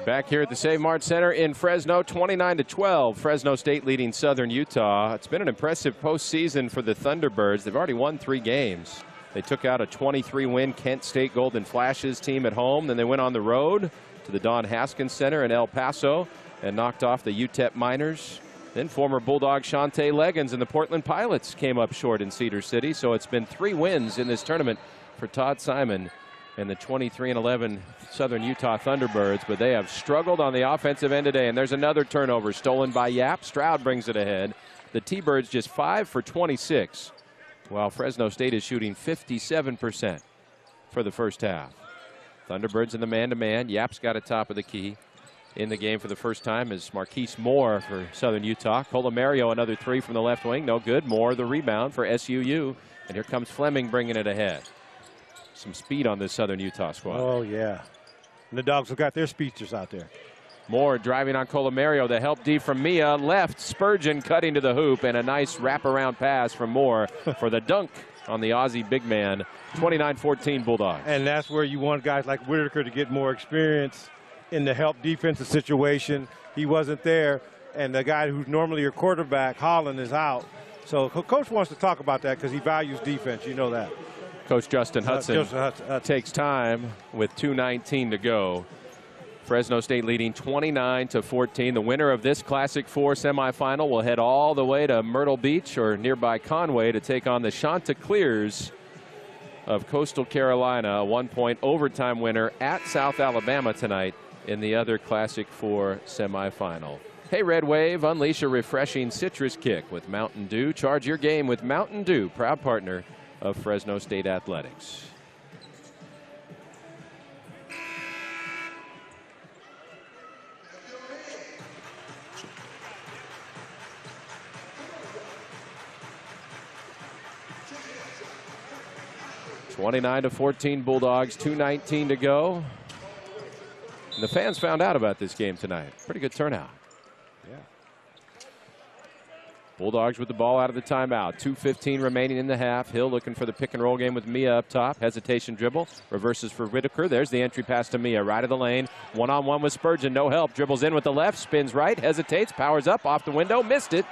back here at the Save Mart Center in Fresno, 29-12. Fresno State leading Southern Utah. It's been an impressive postseason for the Thunderbirds. They've already won 3 games. They took out a 23-win Kent State Golden Flashes team at home. Then they went on the road to the Don Haskins Center in El Paso and knocked off the UTEP Miners. Then former Bulldog Shantae Leggins and the Portland Pilots came up short in Cedar City. So it's been 3 wins in this tournament for Todd Simon and the 23-11 Southern Utah Thunderbirds, but they have struggled on the offensive end today. And there's another turnover stolen by Yap. Stroud brings it ahead. The T-Birds just 5 for 26, while Fresno State is shooting 57% for the first half. Thunderbirds in the man-to-man. Yap's got it top of the key. In the game for the first time is Marquis Moore for Southern Utah. Colomario, another three from the left wing. No good. Moore, the rebound for SUU. And here comes Fleming bringing it ahead. Some speed on this Southern Utah squad. Oh, yeah. And the Dogs have got their speedsters out there. Moore driving on Colomario. The help D from Mia. Left. Spurgeon cutting to the hoop. And a nice wraparound pass from Moore for the dunk on the Aussie big man. 29-14 Bulldogs. And that's where you want guys like Whitaker to get more experience in the help defensive situation. He wasn't there, and the guy who's normally your quarterback, Holland, is out. So Coach wants to talk about that because he values defense. You know that. Coach Justin Hudson takes time with 2:19 to go. Fresno State leading 29-14. The winner of this Classic 4 semifinal will head all the way to Myrtle Beach or nearby Conway to take on the Chanticleers of Coastal Carolina, a 1-point overtime winner at South Alabama tonight in the other Classic 4 semifinal. Hey, Red Wave, unleash a refreshing citrus kick with Mountain Dew. Charge your game with Mountain Dew, proud partner of Fresno State Athletics. (29-14) Bulldogs, 2:19 to go. And the fans found out about this game tonight. Pretty good turnout. Yeah. Bulldogs with the ball out of the timeout. 2:15 remaining in the half. Hill looking for the pick and roll game with Mia up top. Hesitation dribble. Reverses for Whitaker. There's the entry pass to Mia. Right of the lane. One-on-one with Spurgeon. No help. Dribbles in with the left. Spins right. Hesitates. Powers up. Off the window. Missed it.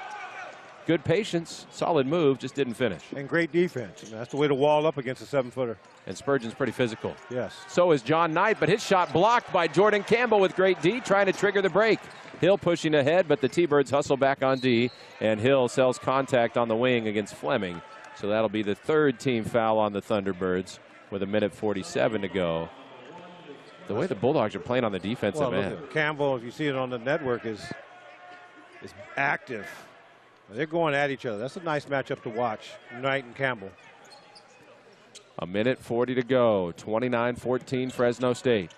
Good patience. Solid move. Just didn't finish. And great defense. That's the way to wall up against a 7-footer. And Spurgeon's pretty physical. Yes. So is John Knight, but his shot blocked by Jordan Campbell with great D, trying to trigger the break. Hill pushing ahead, but the T-Birds hustle back on D, and Hill sells contact on the wing against Fleming. So that'll be the third team foul on the Thunderbirds with 1:47 to go. The way the Bulldogs are playing on the defensive end. Campbell, if you see it on the network, is active. They're going at each other. That's a nice matchup to watch, Knight and Campbell. 1:40 to go. 29-14 Fresno State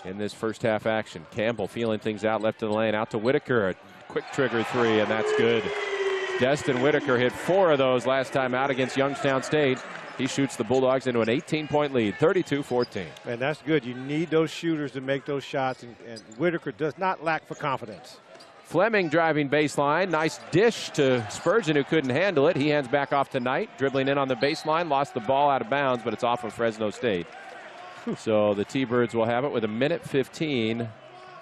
in this first half action. Campbell feeling things out left of the lane. Out to Whitaker. A quick trigger three, and that's good. Destin Whitaker hit 4 of those last time out against Youngstown State. He shoots the Bulldogs into an 18-point lead, 32-14. And that's good. You need those shooters to make those shots, and Whitaker does not lack for confidence. Fleming driving baseline. Nice dish to Spurgeon, who couldn't handle it. He hands back off to Knight. Dribbling in on the baseline. Lost the ball out of bounds, but it's off of Fresno State. So the T-Birds will have it with 1:15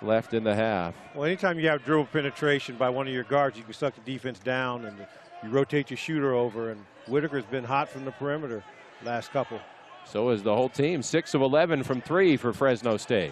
left in the half. Well, anytime you have dribble penetration by one of your guards, you can suck the defense down, and you rotate your shooter over. And Whitaker's been hot from the perimeter last couple. So is the whole team. 6 of 11 from 3 for Fresno State.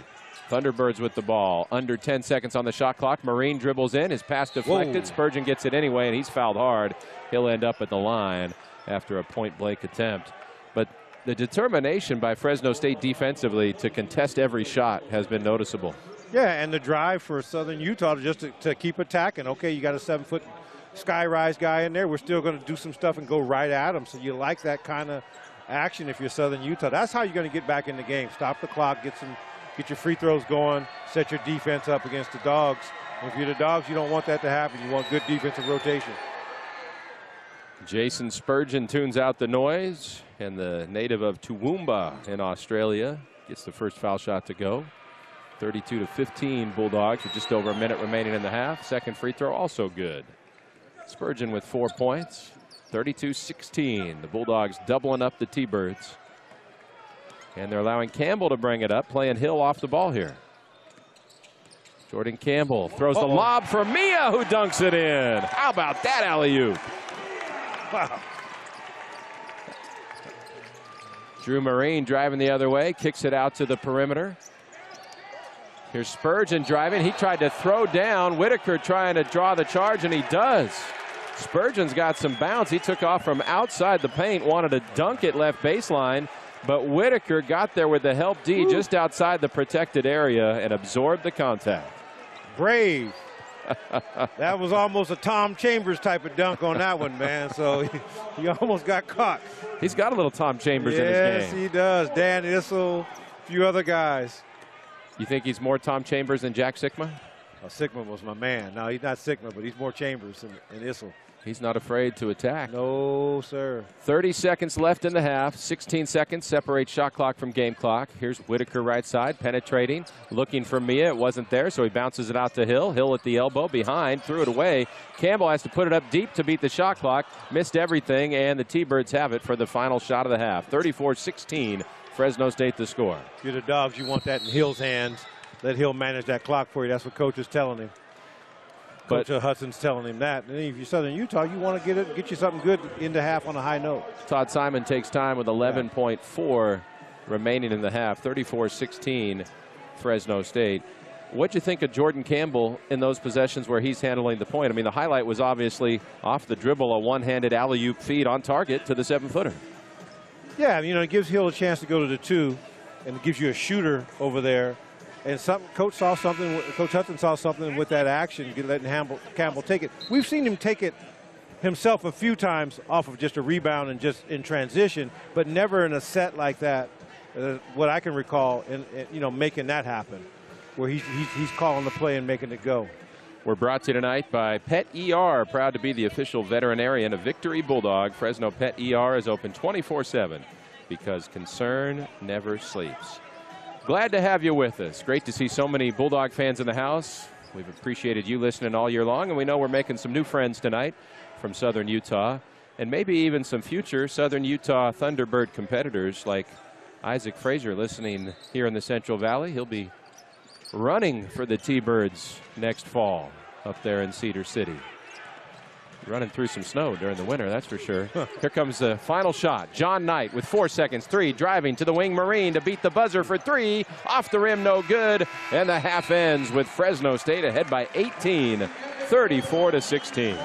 Thunderbirds with the ball. Under 10 seconds on the shot clock. Marine dribbles in. His pass deflected. Whoa. Spurgeon gets it anyway, and he's fouled hard. He'll end up at the line after a point-blank attempt. But the determination by Fresno State defensively to contest every shot has been noticeable. Yeah, and the drive for Southern Utah to keep attacking. Okay, you got a 7-foot sky-rise guy in there. We're still going to do some stuff and go right at him. So you like that kind of action if you're Southern Utah. That's how you're going to get back in the game. Stop the clock, get your free throws going, set your defense up against the Dogs. And if you're the Dogs, you don't want that to happen. You want good defensive rotation. Jason Spurgeon tunes out the noise, and the native of Toowoomba in Australia gets the first foul shot to go. 32-15 Bulldogs with just over a minute remaining in the half. Second free throw also good. Spurgeon with 4 points. 32-16. The Bulldogs doubling up the T-Birds. And they're allowing Campbell to bring it up, playing Hill off the ball here. Jordan Campbell throws the lob for Mia, who dunks it in. How about that alley-oop? Wow. Drew Marine driving the other way, kicks it out to the perimeter. Here's Spurgeon driving. He tried to throw down. Whitaker trying to draw the charge, and he does. Spurgeon's got some bounce. He took off from outside the paint, wanted to dunk it left baseline. But Whitaker got there with the help D just outside the protected area and absorbed the contact. Brave. That was almost a Tom Chambers type of dunk on that one, man. So he almost got caught. He's got a little Tom Chambers in his game. Yes, he does. Dan Issel, a few other guys. You think he's more Tom Chambers than Jack Sikma? Well, Sikma was my man. No, he's not Sikma, but he's more Chambers than Issel. He's not afraid to attack. No, sir. 30 seconds left in the half. 16 seconds separate shot clock from game clock. Here's Whitaker right side, penetrating, looking for Mia. It wasn't there, so he bounces it out to Hill. Hill at the elbow, behind, threw it away. Campbell has to put it up deep to beat the shot clock. Missed everything, and the T-Birds have it for the final shot of the half. 34-16, Fresno State the score. If you're the Dogs, you want that in Hill's hands. Let Hill manage that clock for you. That's what Coach is telling him. Coach Hudson's telling him that. And if you're Southern Utah, you want to get you something good into half on a high note. Todd Simon takes time with 11.4 remaining in the half. 34-16, Fresno State. What'd you think of Jordan Campbell in those possessions where he's handling the point? I mean, the highlight was obviously off the dribble, a one-handed alley-oop feed on target to the 7-footer. Yeah, you know, it gives Hill a chance to go to the 2, and it gives you a shooter over there. And Coach Hudson saw something with that action, letting Campbell take it. We've seen him take it himself a few times off of just a rebound and just in transition, but never in a set like that, what I can recall, making that happen, where he's calling the play and making it go. We're brought to you tonight by Pet ER, proud to be the official veterinarian of Victory Bulldog. Fresno Pet ER is open 24/7 because concern never sleeps. Glad to have you with us. Great to see so many Bulldog fans in the house. We've appreciated you listening all year long, and we know we're making some new friends tonight from Southern Utah, and maybe even some future Southern Utah Thunderbird competitors like Isaac Frazier listening here in the Central Valley. He'll be running for the T-Birds next fall up there in Cedar City. Running through some snow during the winter, that's for sure. Here comes the final shot. John Knight with 4 seconds, 3, driving to the wing Marine to beat the buzzer for 3. Off the rim, no good. And the half ends with Fresno State ahead by 18, 34-16.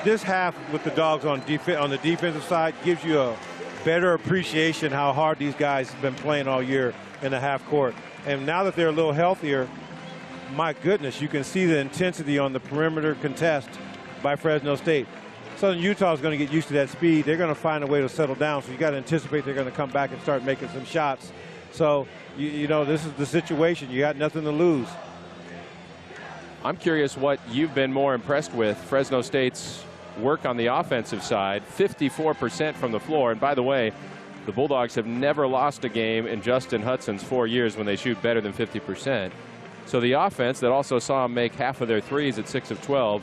This half with the Dogs on the defensive side gives you a better appreciation how hard these guys have been playing all year in the half court. And now that they're a little healthier, my goodness, you can see the intensity on the perimeter contest by Fresno State. Southern Utah is going to get used to that speed. They're going to find a way to settle down, so you got to anticipate they're going to come back and start making some shots. So, you know, this is the situation. You got nothing to lose. I'm curious what you've been more impressed with. Fresno State's work on the offensive side, 54% from the floor. And by the way, the Bulldogs have never lost a game in Justin Hudson's 4 years when they shoot better than 50%. So the offense that also saw them make half of their threes at 6 of 12,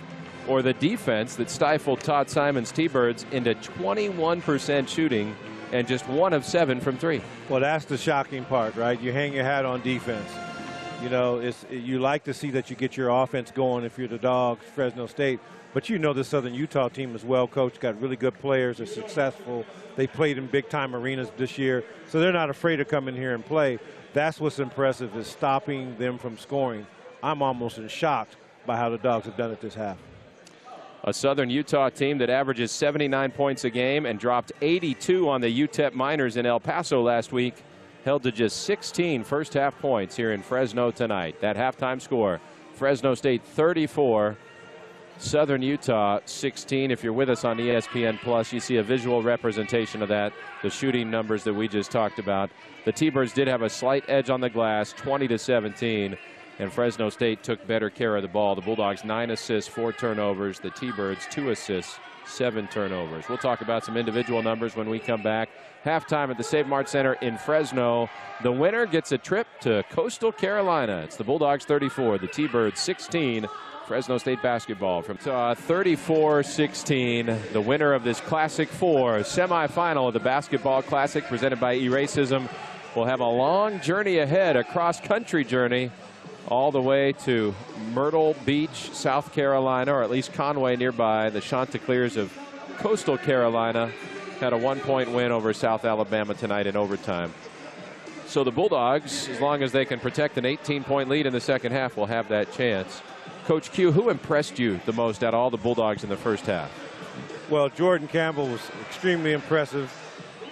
or the defense that stifled Todd Simon's T-Birds into 21% shooting and just 1 of 7 from 3. Well, that's the shocking part, right? You hang your hat on defense. You know, you like to see that you get your offense going if you're the Dogs, Fresno State. But you know the Southern Utah team is well coached, got really good players, they're successful. They played in big-time arenas this year, so they're not afraid to come in here and play. That's what's impressive, is stopping them from scoring. I'm almost in shock by how the Dogs have done it this half. A Southern Utah team that averages 79 points a game and dropped 82 on the UTEP Miners in El Paso last week, held to just 16 first-half points here in Fresno tonight. That halftime score, Fresno State 34, Southern Utah 16. If you're with us on ESPN+, you see a visual representation of that, the shooting numbers that we just talked about. The T-Birds did have a slight edge on the glass, 20-17. And Fresno State took better care of the ball. The Bulldogs 9 assists, 4 turnovers. The T-Birds 2 assists, 7 turnovers. We'll talk about some individual numbers when we come back. Halftime at the Save Mart Center in Fresno. The winner gets a trip to Coastal Carolina. It's the Bulldogs 34, the T-Birds 16. Fresno State basketball from 34-16. The winner of this Classic 4 semifinal of the Basketball Classic presented by E-Racism will have a long journey ahead, a cross-country journey, all the way to Myrtle Beach, South Carolina, or at least Conway nearby. The Chanticleers of Coastal Carolina had a 1-point win over South Alabama tonight in overtime. So the Bulldogs, as long as they can protect an 18-point lead in the second half, will have that chance. Coach Q, who impressed you the most out of all the Bulldogs in the first half? Well, Jordan Campbell was extremely impressive.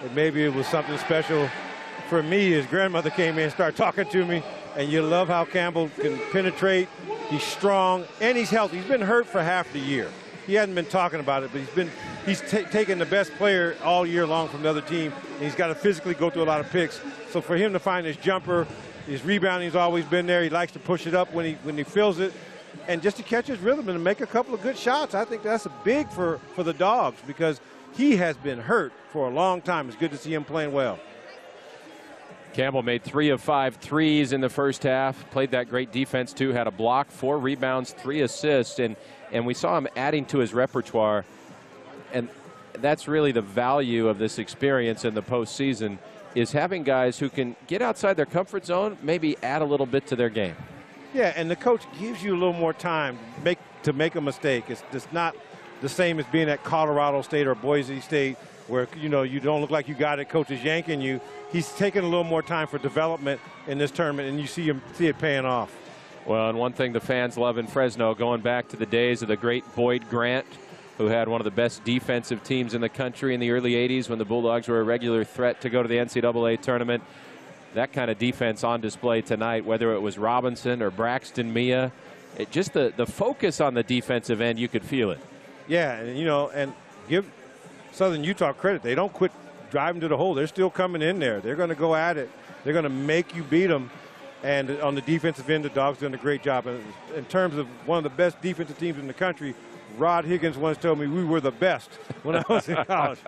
and maybe it was something special for me. His grandmother came in and started talking to me, and you love how Campbell can penetrate. He's strong, and he's healthy. He's been hurt for half the year. He hasn't been talking about it, but he's taken the best player all year long from the other team, and he's got to physically go through a lot of picks. So for him to find his jumper, his rebounding's always been there. He likes to push it up when he feels it, and just to catch his rhythm and to make a couple of good shots. I think that's big for the Dogs because he has been hurt for a long time. It's good to see him playing well. Campbell made 3 of 5 threes in the first half, played that great defense too, had a block, 4 rebounds, 3 assists, and we saw him adding to his repertoire, and that's really the value of this experience in the postseason, is having guys who can get outside their comfort zone, maybe add a little bit to their game. Yeah, and the coach gives you a little more time to make a mistake. It's not the same as being at Colorado State or Boise State where, you know, you don't look like you got it, coach is yanking you. He's taking a little more time for development in this tournament, and you see it paying off. Well, and one thing the fans love in Fresno, going back to the days of the great Boyd Grant, who had one of the best defensive teams in the country in the early 80s when the Bulldogs were a regular threat to go to the NCAA tournament. That kind of defense on display tonight, whether it was Robinson or Braxton Mia. Just the focus on the defensive end, you could feel it. Yeah, and, you know, and give Southern Utah credit. They don't quit driving to the hole. They're still coming in there. They're going to go at it. They're going to make you beat them. And on the defensive end, the Dogs doing a great job. In terms of one of the best defensive teams in the country, Rod Higgins once told me we were the best when I was in college.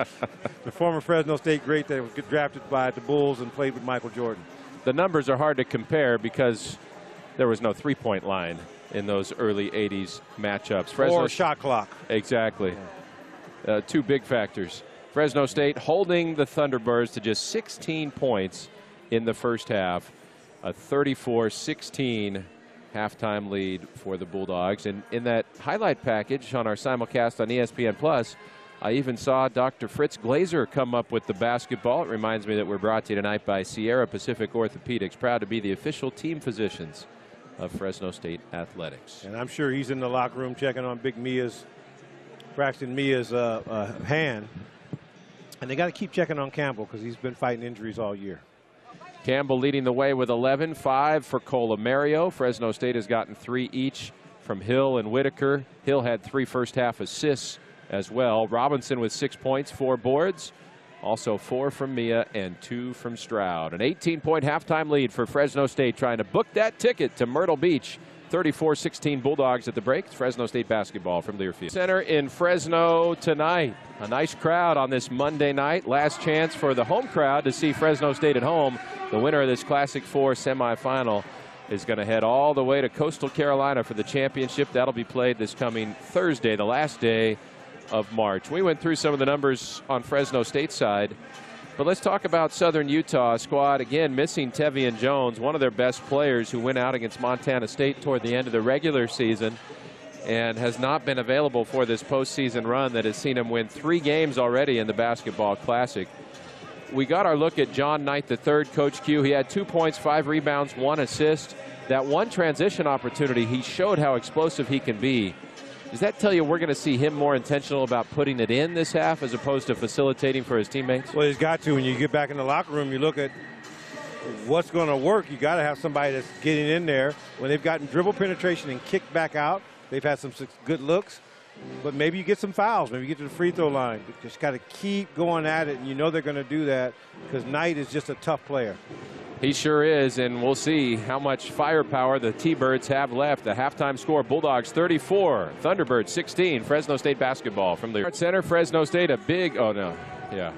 The former Fresno State great that was drafted by the Bulls and played with Michael Jordan. The numbers are hard to compare because there was no three-point line in those early 80s matchups. Or shot clock. Exactly. Two big factors. Fresno State holding the Thunderbirds to just 16 points in the first half. A 34-16 halftime lead for the Bulldogs. And in that highlight package on our simulcast on ESPN+, I even saw Dr. Fritz Glazer come up with the basketball. It reminds me that we're brought to you tonight by Sierra Pacific Orthopedics, proud to be the official team physicians of Fresno State Athletics. And I'm sure he's in the locker room checking on Braxton Mia's hand. And they got to keep checking on Campbell because he's been fighting injuries all year. Campbell leading the way with 11, 5 for Colomario. Fresno State has gotten 3 each from Hill and Whitaker. Hill had 3 first-half assists as well. Robinson with 6 points, 4 boards. Also 4 from Mia and 2 from Stroud. An 18-point halftime lead for Fresno State, trying to book that ticket to Myrtle Beach. 34-16 Bulldogs at the break. It's Fresno State basketball from Learfield Center in Fresno tonight. A nice crowd on this Monday night. Last chance for the home crowd to see Fresno State at home. The winner of this Classic 4 semifinal is going to head all the way to Coastal Carolina for the championship. That'll be played this coming Thursday, the last day of March. We went through some of the numbers on Fresno State side, but let's talk about Southern Utah squad. Again, missing Tevian Jones, one of their best players who went out against Montana State toward the end of the regular season and has not been available for this postseason run that has seen him win 3 games already in the Basketball Classic. We got our look at John Knight III, Coach Q. He had 2 points, 5 rebounds, 1 assist. That one transition opportunity, he showed how explosive he can be. Does that tell you we're going to see him more intentional about putting it in this half as opposed to facilitating for his teammates? Well, he's got to. When you get back in the locker room, you look at what's going to work. You got to have somebody that's getting in there. When they've gotten dribble penetration and kicked back out, they've had some good looks. But maybe you get some fouls. Maybe you get to the free throw line. You just got to keep going at it, and you know they're going to do that because Knight is just a tough player. He sure is, and we'll see how much firepower the T-Birds have left. The halftime score, Bulldogs 34, Thunderbirds 16. Fresno State basketball from the Mart Center. Fresno State a big, oh no, yeah.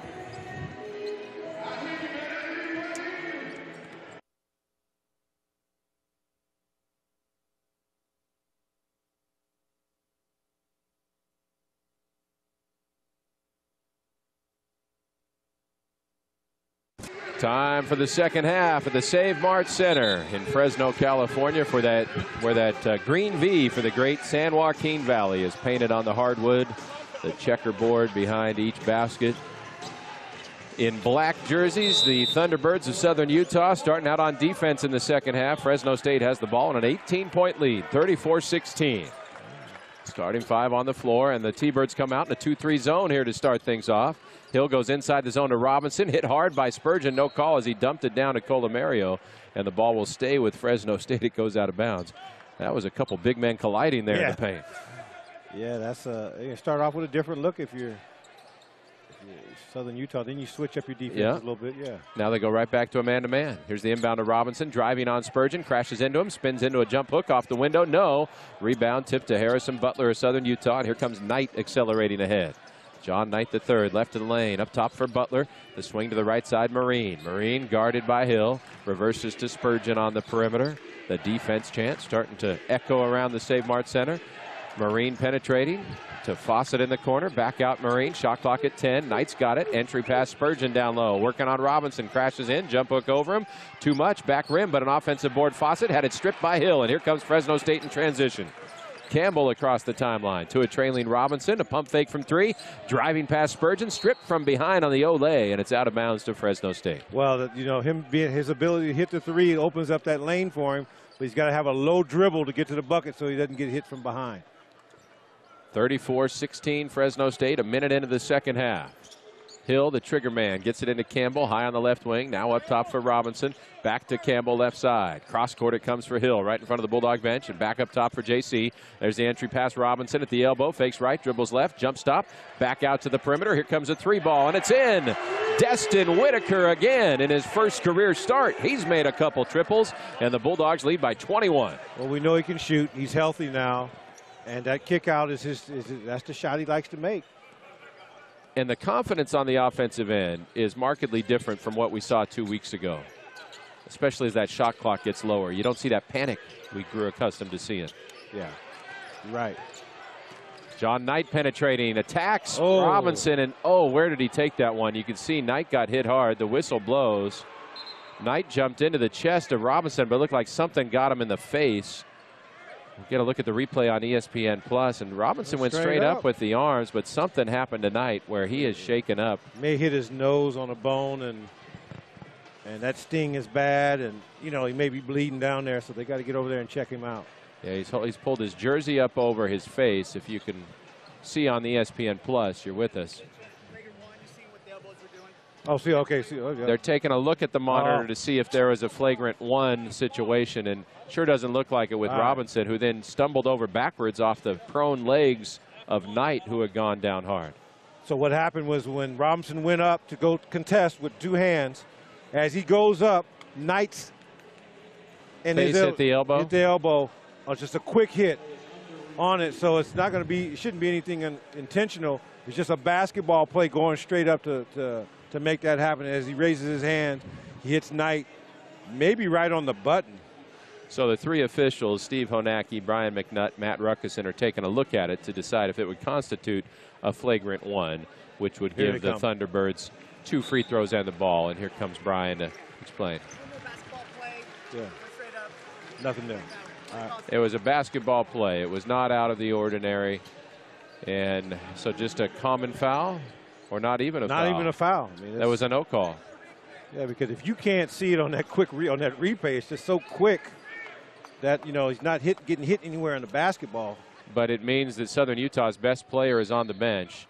Time for the second half at the Save Mart Center in Fresno, California, for where that green V for the great San Joaquin Valley is painted on the hardwood. The checkerboard behind each basket. In black jerseys, the Thunderbirds of Southern Utah starting out on defense in the second half. Fresno State has the ball and an 18-point lead, 34-16. Starting 5 on the floor, and the T-Birds come out in a 2-3 zone here to start things off. Hill goes inside the zone to Robinson, hit hard by Spurgeon, no call as he dumped it down to Colomario, and the ball will stay with Fresno State. It goes out of bounds. That was a couple big men colliding there in the paint. Yeah, that's you start off with a different look if you're Southern Utah. Then you switch up your defense a little bit. Now they go right back to a man-to-man. Here's the inbound to Robinson, driving on Spurgeon, crashes into him, spins into a jump hook off the window. No. Rebound tipped to Harrison Butler of Southern Utah, and here comes Knight accelerating ahead. John Knight III, left of the lane, up top for Butler. The swing to the right side, Marine. Marine guarded by Hill, reverses to Spurgeon on the perimeter. The defense chant starting to echo around the Save Mart Center. Marine penetrating to Fawcett in the corner. Back out Marine. Shot clock at 10. Knight's got it. Entry pass Spurgeon down low. Working on Robinson. Crashes in. Jump hook over him. Too much. Back rim, but an offensive board. Fawcett had it stripped by Hill. And here comes Fresno State in transition. Campbell across the timeline to a trailing Robinson. A pump fake from 3. Driving past Spurgeon. Stripped from behind on the Olay. And it's out of bounds to Fresno State. Well, you know, him being his ability to hit the 3 opens up that lane for him. But he's got to have a low dribble to get to the bucket so he doesn't get hit from behind. 34-16 Fresno State, a minute into the second half. Hill, the trigger man, gets it into Campbell, high on the left wing, now up top for Robinson. Back to Campbell, left side. Cross court it comes for Hill, right in front of the Bulldog bench, and back up top for JC. There's the entry pass, Robinson at the elbow, fakes right, dribbles left, jump stop, back out to the perimeter. Here comes a 3 ball, and it's in. Destin Whitaker again in his first career start. He's made a couple triples, and the Bulldogs lead by 21. Well, we know he can shoot. He's healthy now. And that kick out is that's the shot he likes to make. And the confidence on the offensive end is markedly different from what we saw 2 weeks ago, especially as that shot clock gets lower. You don't see that panic we grew accustomed to seeing. Yeah, right. John Knight penetrating, attacks Robinson, and where did he take that one? You can see Knight got hit hard. The whistle blows. Knight jumped into the chest of Robinson, but it looked like something got him in the face. We'll get a look at the replay on ESPN+, and Robinson went straight up with the arms, but something happened tonight where he is shaken up. May hit his nose on a bone, and that sting is bad, and, you know, he may be bleeding down there, so they got to get over there and check him out. Yeah, he's pulled his jersey up over his face. If you can see on the ESPN+, you're with us. Oh, see, okay. See, okay. They're taking a look at the monitor to see if there was a flagrant 1 situation, and sure doesn't look like it with Robinson, who then stumbled over backwards off the prone legs of Knight, who had gone down hard. So what happened was when Robinson went up to go contest with 2 hands, as he goes up, Knight's and face hit the elbow. Hit the elbow. Just a quick hit on it, so it's not going to be. It shouldn't be anything intentional. It's just a basketball play going straight up to make that happen. As he raises his hand, he hits Knight, maybe right on the button. So the 3 officials, Steve Honacki, Brian McNutt, Matt Ruckusen, are taking a look at it to decide if it would constitute a flagrant 1, which would give the Thunderbirds 2 free throws and the ball. And here comes Brian to explain. Yeah. Nothing there. It was a basketball play. It was not out of the ordinary. And so just a common foul? Or not even a foul? Not even a foul. I mean, that was a no call. Yeah, because if you can't see it on that on that replay, it's just so quick that, you know, he's not getting hit anywhere on the basketball. But it means that Southern Utah's best player is on the bench.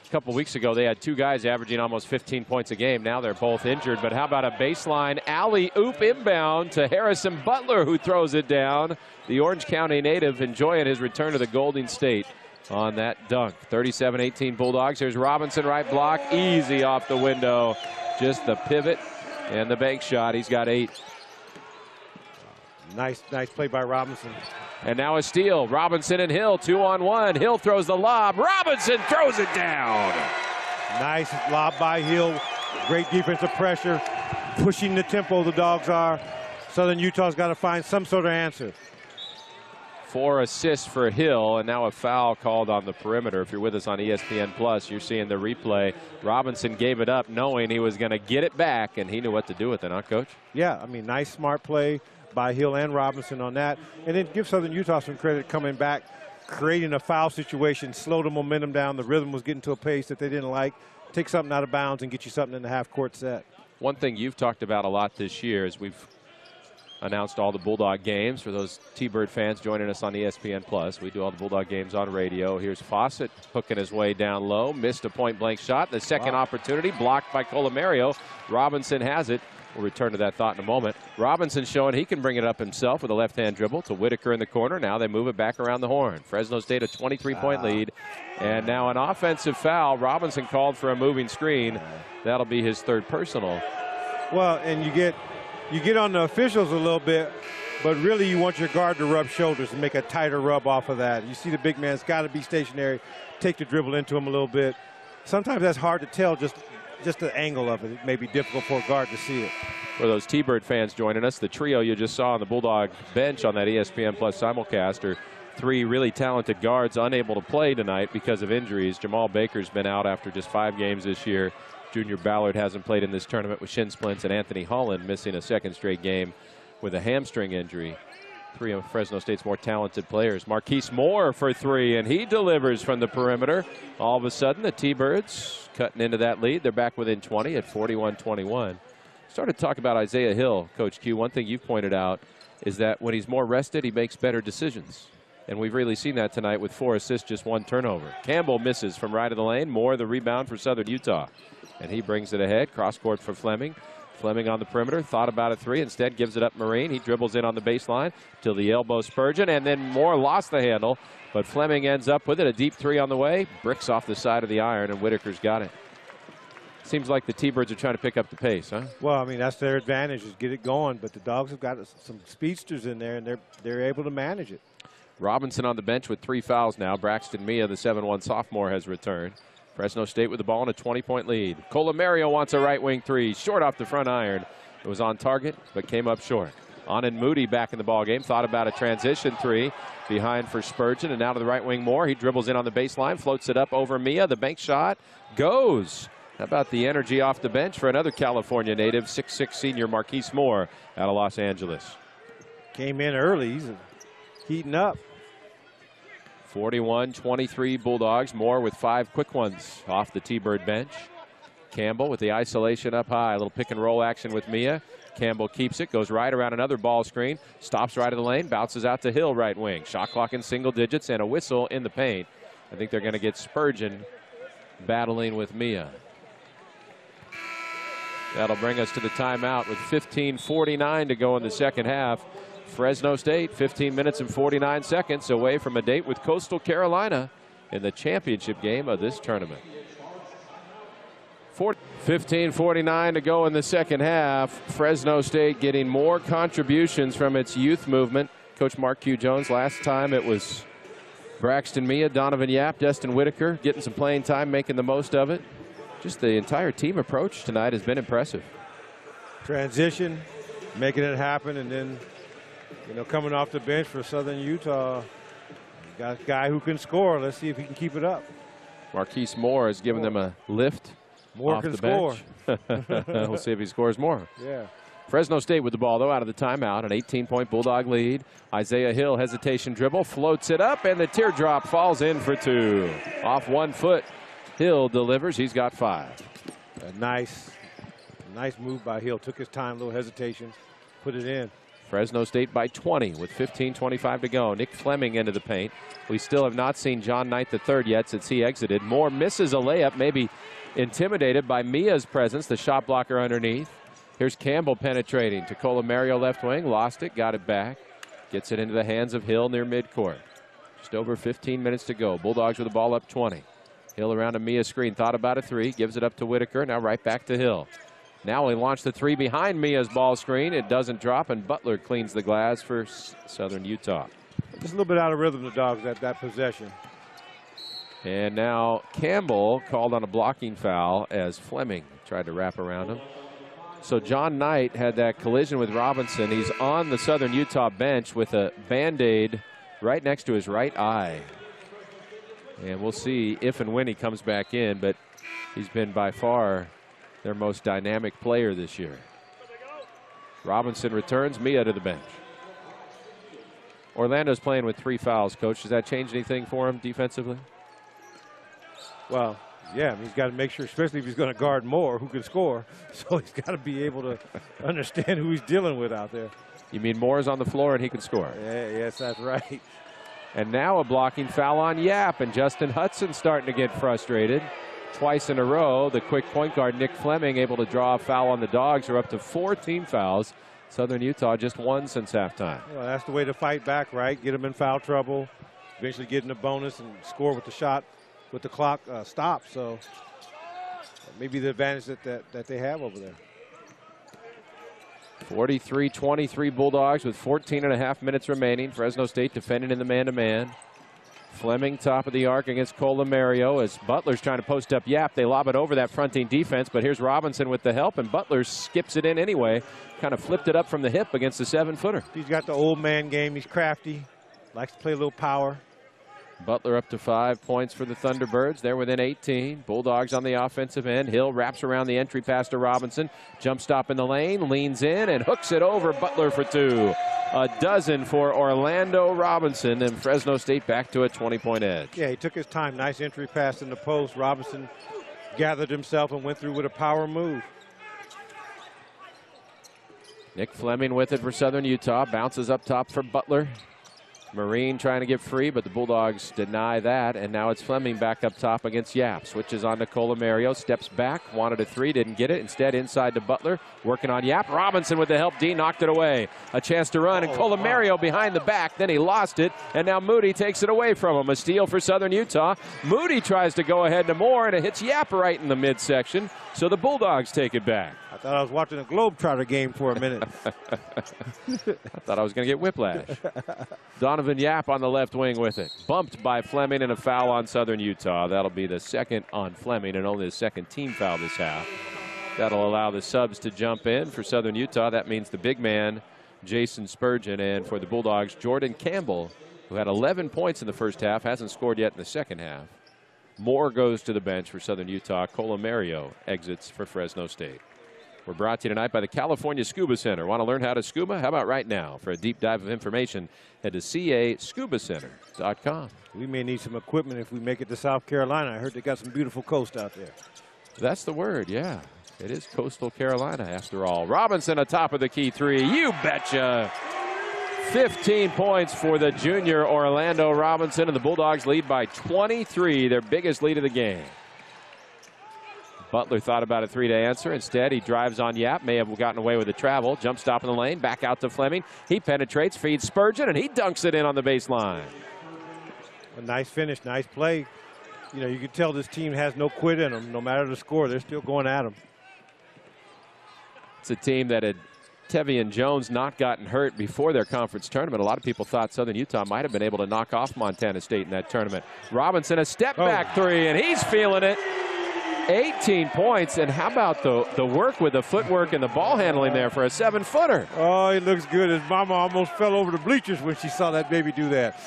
A couple weeks ago, they had 2 guys averaging almost 15 points a game. Now they're both injured. But how about a baseline alley-oop inbound to Harrison Butler, who throws it down. The Orange County native enjoying his return to the Golden State on that dunk. 37-18 Bulldogs. Here's Robinson, right block. Easy off the window. Just the pivot and the bank shot. He's got 8. Nice play by Robinson. And now a steal. Robinson and Hill, 2-on-1. Hill throws the lob. Robinson throws it down. Nice lob by Hill. Great defensive pressure. Pushing the tempo, the Dogs are. Southern Utah's got to find some sort of answer. 4 assists for Hill, and now a foul called on the perimeter. If you're with us on ESPN+, you're seeing the replay. Robinson gave it up knowing he was going to get it back, and he knew what to do with it, huh, Coach? Yeah, I mean, nice, smart play by Hill and Robinson on that. And then give Southern Utah some credit coming back, creating a foul situation, slow the momentum down. The rhythm was getting to a pace that they didn't like. Take something out of bounds and get you something in the half-court set. One thing you've talked about a lot this year is announced all the Bulldog games for those T-Bird fans joining us on ESPN+. We do all the Bulldog games on radio. Here's Fawcett hooking his way down low. Missed a point-blank shot. The second opportunity blocked by Colomario. Robinson has it. We'll return to that thought in a moment. Robinson showing he can bring it up himself with a left-hand dribble to Whitaker in the corner. Now they move it back around the horn. Fresno State a 23-point lead. And now an offensive foul. Robinson called for a moving screen. That'll be his third personal. Well, and you get on the officials a little bit, but really you want your guard to rub shoulders and make a tighter rub off of that. You see the big man's got to be stationary, take the dribble into him a little bit. Sometimes that's hard to tell, just the angle of it. It may be difficult for a guard to see it. For those T-Bird fans joining us, the trio you just saw on the Bulldog bench on that ESPN Plus simulcast are three really talented guards unable to play tonight because of injuries. Jamal Baker's been out after just 5 games this year. Junior Ballard hasn't played in this tournament with shin splints, and Anthony Holland missing a second straight game with a hamstring injury. 3 of Fresno State's more talented players. Marquis Moore for 3, and he delivers from the perimeter. All of a sudden, the T-Birds cutting into that lead. They're back within 20 at 41-21. Started to talk about Isaiah Hill, Coach Q. One thing you've pointed out is that when he's more rested, he makes better decisions. And we've really seen that tonight with 4 assists, just 1 turnover. Campbell misses from right of the lane. Moore the rebound for Southern Utah. And he brings it ahead. Cross court for Fleming. Fleming on the perimeter, thought about a 3, instead gives it up Marine. He dribbles in on the baseline till the elbow Spurgeon, and then Moore lost the handle, but Fleming ends up with it. A deep 3 on the way, bricks off the side of the iron, and Whitaker's got it. Seems like the T-Birds are trying to pick up the pace, huh? Well, I mean, that's their advantage, is get it going, but the Dogs have got some speedsters in there, and they're able to manage it. Robinson on the bench with 3 fouls now. Braxton Mia, the 7'1 sophomore, has returned. Fresno State with the ball in a 20-point lead. Colomario wants a right wing 3, short off the front iron. It was on target, but came up short. Anan Moody back in the ball game. Thought about a transition 3 behind for Spurgeon, and now to the right wing Moore. He dribbles in on the baseline, floats it up over Mia. The bank shot goes. How about the energy off the bench for another California native, 6'6 senior Marquis Moore out of Los Angeles. Came in early. He's heating up. 41-23 Bulldogs. Moore with 5 quick ones off the T-Bird bench. Campbell with the isolation up high. A little pick and roll action with Mia. Campbell keeps it, goes right around another ball screen, stops right of the lane, bounces out to Hill right wing. Shot clock in single digits and a whistle in the paint. I think they're going to get Spurgeon battling with Mia. That'll bring us to the timeout with 15:49 to go in the second half. Fresno State, 15 minutes and 49 seconds away from a date with Coastal Carolina in the championship game of this tournament. 15:49 to go in the second half. Fresno State getting more contributions from its youth movement. Coach Mark Q. Jones, last time it was Braxton Mia, Donovan Yap, Destin Whitaker getting some playing time, making the most of it. Just the entire team approach tonight has been impressive. Transition, making it happen, and then coming off the bench for Southern Utah, got a guy who can score. Let's see if he can keep it up. Marquis Moore has given them a lift. Moore can score. We'll see if he scores more. Yeah. Fresno State with the ball, though, out of the timeout. An 18-point Bulldog lead. Isaiah Hill, hesitation dribble, floats it up, and the teardrop falls in for 2. Off 1 foot. Hill delivers. He's got 5. A nice move by Hill. Took his time, a little hesitation, put it in. Fresno State by 20 with 15:25 to go. Nick Fleming into the paint. We still have not seen John Knight III yet since he exited. Moore misses a layup, maybe intimidated by Mia's presence, the shot blocker underneath. Here's Campbell penetrating to Colomario left wing. Lost it, got it back. Gets it into the hands of Hill near midcourt. Just over 15 minutes to go. Bulldogs with the ball up 20. Hill around a Mia screen. Thought about a 3. Gives it up to Whitaker. Now right back to Hill. Now he launched the 3 behind Mia's ball screen. It doesn't drop, and Butler cleans the glass for Southern Utah. Just a little bit out of rhythm, the Dogs, that possession. And now Campbell called on a blocking foul as Fleming tried to wrap around him. So John Knight had that collision with Robinson. He's on the Southern Utah bench with a Band-Aid right next to his right eye. And we'll see if and when he comes back in, but he's been by far their most dynamic player this year. Robinson returns, Mia to the bench. Orlando's playing with 3 fouls, Coach. Does that change anything for him defensively? Well, yeah, he's got to make sure, especially if he's going to guard Moore, who can score. So he's got to be able to understand who he's dealing with out there. You mean Moore's on the floor and he can score? Yeah, yes, that's right. And now a blocking foul on Yap, and Justin Hudson starting to get frustrated. Twice in a row, the quick point guard Nick Fleming able to draw a foul on the Dogs, who are up to 4 team fouls. Southern Utah just 1 since halftime. Well, that's the way to fight back, right? Get them in foul trouble, eventually get in a bonus and score with the shot, with the clock stopped. So maybe the advantage that they have over there. 43-23 Bulldogs with 14.5 minutes remaining. Fresno State defending in the man-to-man. Fleming top of the arc against Colomario as Butler's trying to post up Yap. They lob it over that fronting defense, but here's Robinson with the help, and Butler skips it in anyway. Kind of flipped it up from the hip against the 7-footer. He's got the old man game. He's crafty, likes to play a little power. Butler up to 5 points for the Thunderbirds. They're within 18. Bulldogs on the offensive end. Hill wraps around the entry pass to Robinson. Jump stop in the lane, leans in, and hooks it over Butler for 2. A dozen for Orlando Robinson, and Fresno State back to a 20-point edge. Yeah, he took his time. Nice entry pass in the post. Robinson gathered himself and went through with a power move. Nick Fleming with it for Southern Utah. Bounces up top for Butler. Marine trying to get free, but the Bulldogs deny that, and now it's Fleming back up top against Yap. Switches on to Colomario, steps back, wanted a 3, didn't get it. Instead, inside to Butler, working on Yap. Robinson with the help, D knocked it away. A chance to run, and Colomario behind the back, then he lost it, and now Moody takes it away from him. A steal for Southern Utah. Moody tries to go ahead to Moore, and it hits Yap right in the midsection, so the Bulldogs take it back. I thought I was watching a Globetrotter game for a minute. I thought I was going to get whiplash. Donovan Yap on the left wing with it. Bumped by Fleming, and a foul on Southern Utah. That'll be the second on Fleming and only the second team foul this half. That'll allow the subs to jump in for Southern Utah. That means the big man, Jason Spurgeon, and for the Bulldogs, Jordan Campbell, who had 11 points in the first half, hasn't scored yet in the second half. Moore goes to the bench for Southern Utah. Colomario exits for Fresno State. We're brought to you tonight by the California Scuba Center. Want to learn how to scuba? How about right now? For a deep dive of information, head to cascubacenter.com. We may need some equipment if we make it to South Carolina. I heard they got some beautiful coast out there. That's the word, yeah. It is coastal Carolina, after all. Robinson atop of the key 3. You betcha. 15 points for the junior Orlando Robinson, and the Bulldogs lead by 23, their biggest lead of the game. Butler thought about a 3 to answer. Instead, he drives on Yap. May have gotten away with the travel. Jump stop in the lane. Back out to Fleming. He penetrates, feeds Spurgeon, and he dunks it in on the baseline. A nice finish, nice play. You know, you can tell this team has no quit in them. No matter the score, they're still going at them. It's a team that had Tevian Jones not gotten hurt before their conference tournament. A lot of people thought Southern Utah might have been able to knock off Montana State in that tournament. Robinson, a step-back 3, and he's feeling it. 18 points, and how about the work with the footwork and the ball handling there for a 7-footer? Oh, he looks good. His mama almost fell over the bleachers when she saw that baby do that.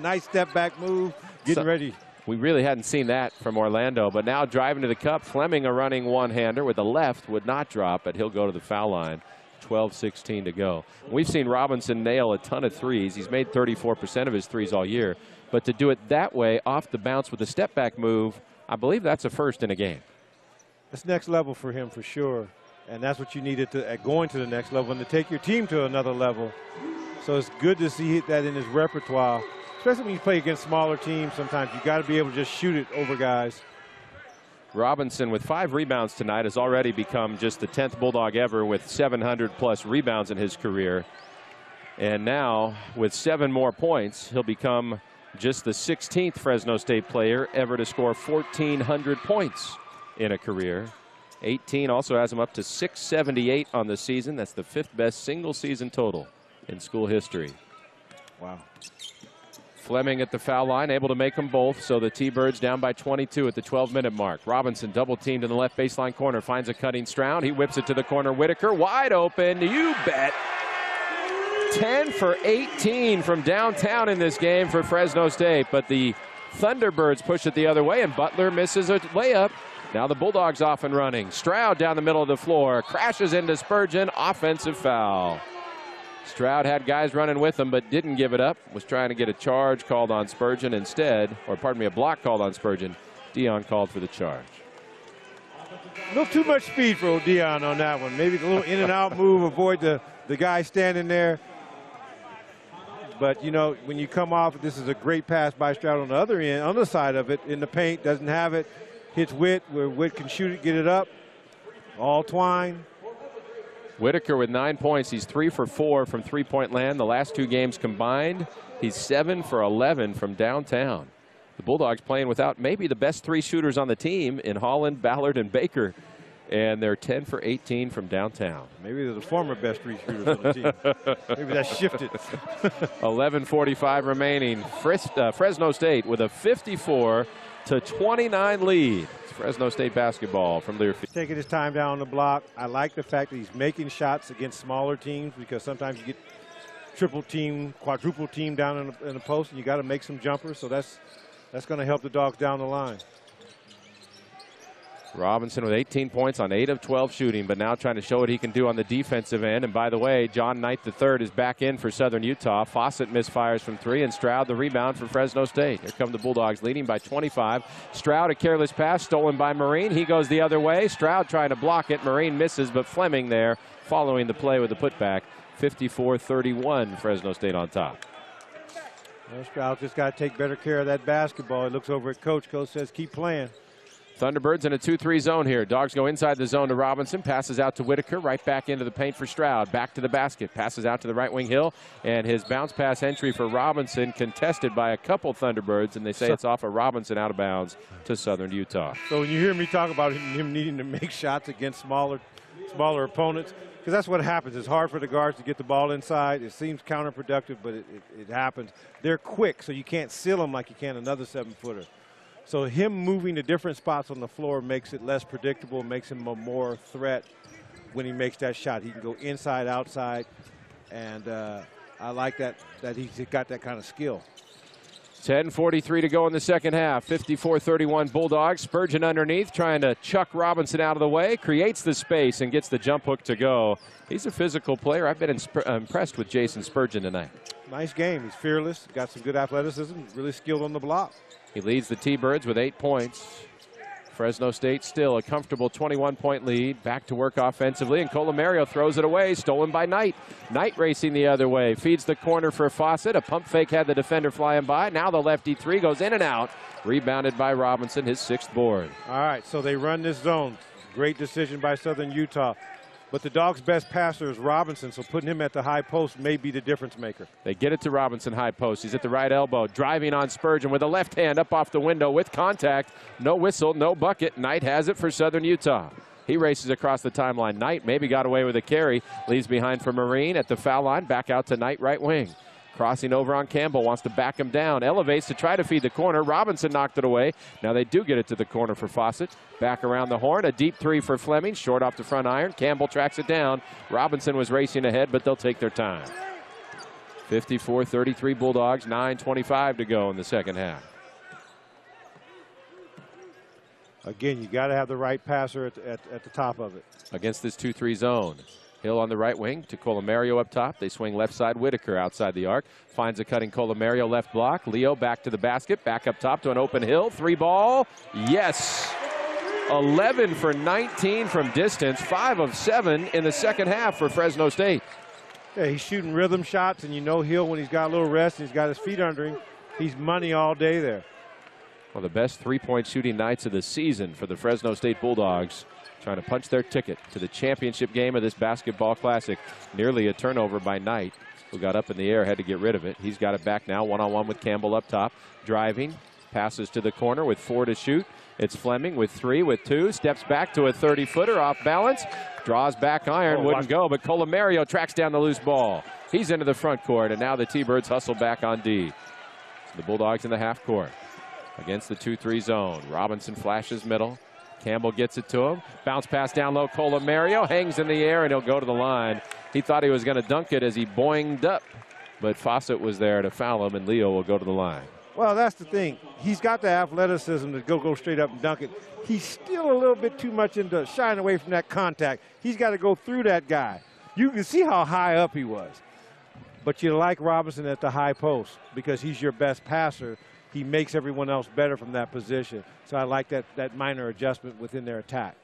Nice step-back move, getting ready. We really hadn't seen that from Orlando, but now driving to the cup, Fleming a running one-hander with the left would not drop, but he'll go to the foul line. 12-16 to go. We've seen Robinson nail a ton of threes. He's made 34% of his threes all year, but to do it that way off the bounce with a step-back move, I believe that's a first in a game. That's next level for him for sure. And that's what you needed at going to the next level and to take your team to another level. So it's good to see that in his repertoire, especially when you play against smaller teams. Sometimes you got to be able to just shoot it over guys. Robinson, with 5 rebounds tonight, has already become just the 10th Bulldog ever with 700-plus rebounds in his career. And now, with 7 more points, he'll become just the 16th Fresno State player ever to score 1,400 points in a career. 18 also has him up to 678 on the season. That's the 5th best single season total in school history. Wow. Fleming at the foul line, able to make them both, so the T-Birds down by 22 at the 12-minute mark. Robinson double-teamed in the left baseline corner, finds a cutting Stroud. He whips it to the corner. Whitaker wide open. You bet. 10 for 18 from downtown in this game for Fresno State, but the Thunderbirds push it the other way, and Butler misses a layup. Now the Bulldogs off and running. Stroud down the middle of the floor, crashes into Spurgeon, offensive foul. Stroud had guys running with him but didn't give it up, was trying to get a charge called on Spurgeon instead, or pardon me, a block called on Spurgeon. Dion called for the charge. A little too much speed for Dion on that one. Maybe a little in and out move, avoid the the guy standing there. But, you know, when you come off, this is a great pass by Stroud on the other end, on the side of it, in the paint, doesn't have it, hits Witt, where Witt can shoot it, get it up, all twine. Whitaker with 9 points. He's 3 for 4 from three-point land. The last 2 games combined, he's 7 for 11 from downtown. The Bulldogs playing without maybe the best 3 shooters on the team in Holland, Ballard, and Baker. And they're 10 for 18 from downtown. Maybe they're the former best 3 shooters on the team. Maybe that shifted. 11:45 remaining. Fresno State with a 54-29 lead. It's Fresno State basketball from Learfield. Taking his time down on the block. I like the fact that he's making shots against smaller teams, because sometimes you get triple team, quadruple team down in the post, and you got to make some jumpers. So that's going to help the Dogs down the line. Robinson with 18 points on 8 of 12 shooting, but now trying to show what he can do on the defensive end. And by the way, John Knight III is back in for Southern Utah. Fawcett misfires from 3, and Stroud the rebound for Fresno State. Here come the Bulldogs leading by 25. Stroud, a careless pass stolen by Marine. He goes the other way. Stroud trying to block it. Marine misses, but Fleming there following the play with the putback. 54-31, Fresno State on top. Well, Stroud just got to take better care of that basketball. He looks over at Coach. Coach says, keep playing. Thunderbirds in a 2-3 zone here. Dogs go inside the zone to Robinson. Passes out to Whitaker. Right back into the paint for Stroud. Back to the basket. Passes out to the right wing Hill. And his bounce pass entry for Robinson contested by a couple Thunderbirds. And they say it's off of Robinson out of bounds to Southern Utah. So when you hear me talk about him needing to make shots against smaller opponents, because that's what happens. It's hard for the guards to get the ball inside. It seems counterproductive, but it happens. They're quick, so you can't seal them like you can another 7-footer. So him moving to different spots on the floor makes it less predictable, makes him a more threat when he makes that shot. He can go inside, outside, and I like that he's got that kind of skill. 10:43 to go in the second half. 54-31 Bulldogs. Spurgeon underneath, trying to chuck Robinson out of the way. Creates the space and gets the jump hook to go. He's a physical player. I've been impressed with Jason Spurgeon tonight. Nice game. He's fearless. Got some good athleticism. Really skilled on the block. He leads the T-Birds with 8 points. Fresno State still a comfortable 21-point lead. Back to work offensively, and Colomario throws it away. Stolen by Knight. Knight racing the other way. Feeds the corner for Fawcett. A pump fake had the defender flying by. Now the lefty 3 goes in and out. Rebounded by Robinson, his 6th board. All right, so they run this zone. Great decision by Southern Utah. But the Dogs' best passer is Robinson, so putting him at the high post may be the difference maker. They get it to Robinson, high post. He's at the right elbow, driving on Spurgeon with a left hand up off the window with contact. No whistle, no bucket. Knight has it for Southern Utah. He races across the timeline. Knight maybe got away with a carry. Leaves behind for Marine at the foul line. Back out to Knight, right wing. Crossing over on Campbell, wants to back him down. Elevates to try to feed the corner. Robinson knocked it away. Now they do get it to the corner for Fawcett. Back around the horn. A deep 3 for Fleming. Short off the front iron. Campbell tracks it down. Robinson was racing ahead, but they'll take their time. 54-33 Bulldogs. 9:25 to go in the second half. Again, you got to have the right passer at the top of it. Against this 2-3 zone. Hill on the right wing to Colomario up top. They swing left side. Whitaker outside the arc. Finds a cutting Colomario left block. Leo back to the basket. Back up top to an open Hill. 3 ball. Yes. 11 for 19 from distance. 5 of 7 in the second half for Fresno State. Yeah, he's shooting rhythm shots, and you know Hill, when he's got a little rest and he's got his feet under him, he's money all day there. One of the best three-point shooting nights of the season for the Fresno State Bulldogs. Trying to punch their ticket to the championship game of this basketball classic. Nearly a turnover by Knight, who got up in the air, had to get rid of it. He's got it back now, one-on-one with Campbell up top. Driving, passes to the corner with 4 to shoot. It's Fleming with 3, with 2. Steps back to a 30-footer off balance. Draws back iron, wouldn't go, but Colomario tracks down the loose ball. He's into the front court, and now the T-Birds hustle back on D. The Bulldogs in the half court against the 2-3 zone. Robinson flashes middle. Campbell gets it to him. Bounce pass down low. Colomario hangs in the air, and he'll go to the line. He thought he was going to dunk it as he boinged up, but Fawcett was there to foul him, and Leo will go to the line. Well, that's the thing. He's got the athleticism to go straight up and dunk it. He's still a little bit too much into shying away from that contact. He's got to go through that guy. You can see how high up he was. But you like Robinson at the high post because he's your best passer. He makes everyone else better from that position. So I like that minor adjustment within their attack.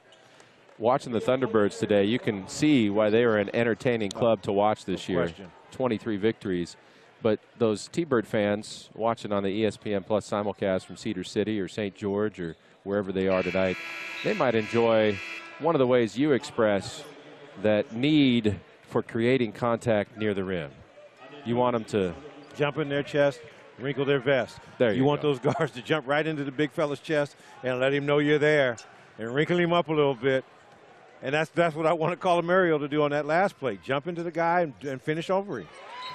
watching the Thunderbirds today, you can see why they are an entertaining club to watch this year. 23 victories. But those T-Bird fans watching on the ESPN Plus simulcast from Cedar City or St. George or wherever they are tonight, they might enjoy one of the ways you express that need for creating contact near the rim. You want them to jump in their chest, wrinkle their vest. There you want those guards to jump right into the big fella's chest and let him know you're there and wrinkle him up a little bit. And that's what I want to call Mario to do on that last play. Jump into the guy and finish over him.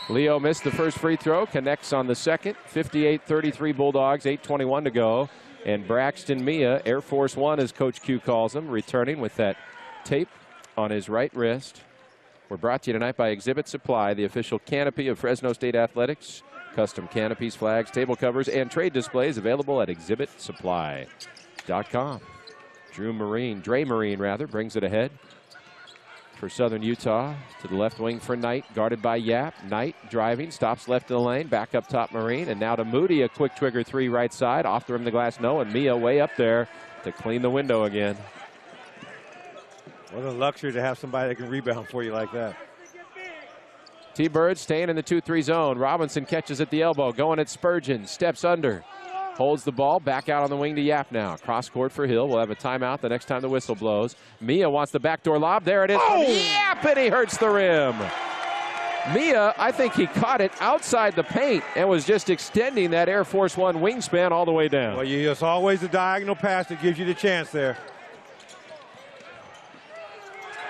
Leo missed the first free throw, connects on the second. 58-33 Bulldogs, 8:21 to go. And Braxton Mia, Air Force One as Coach Q calls him, returning with that tape on his right wrist. We're brought to you tonight by Exhibit Supply, the official canopy of Fresno State Athletics. Custom canopies, flags, table covers, and trade displays available at exhibitsupply.com. Dre Marine brings it ahead for Southern Utah. To the left wing for Knight, guarded by Yap. Knight driving, stops left of the lane, back up top Marine, and now to Moody, a quick trigger three right side, off the rim of the glass, no, and Mia way up there to clean the window again. What a luxury to have somebody that can rebound for you like that. T-Birds staying in the 2-3 zone. Robinson catches at the elbow, going at Spurgeon, steps under. Holds the ball, back out on the wing to Yap now. Cross court for Hill. We'll have a timeout the next time the whistle blows. Mia wants the backdoor lob. There it is. Oh! Yap, and he hurts the rim. Mia, I think he caught it outside the paint and was just extending that Air Force One wingspan all the way down. Well, it's always the diagonal pass that gives you the chance there.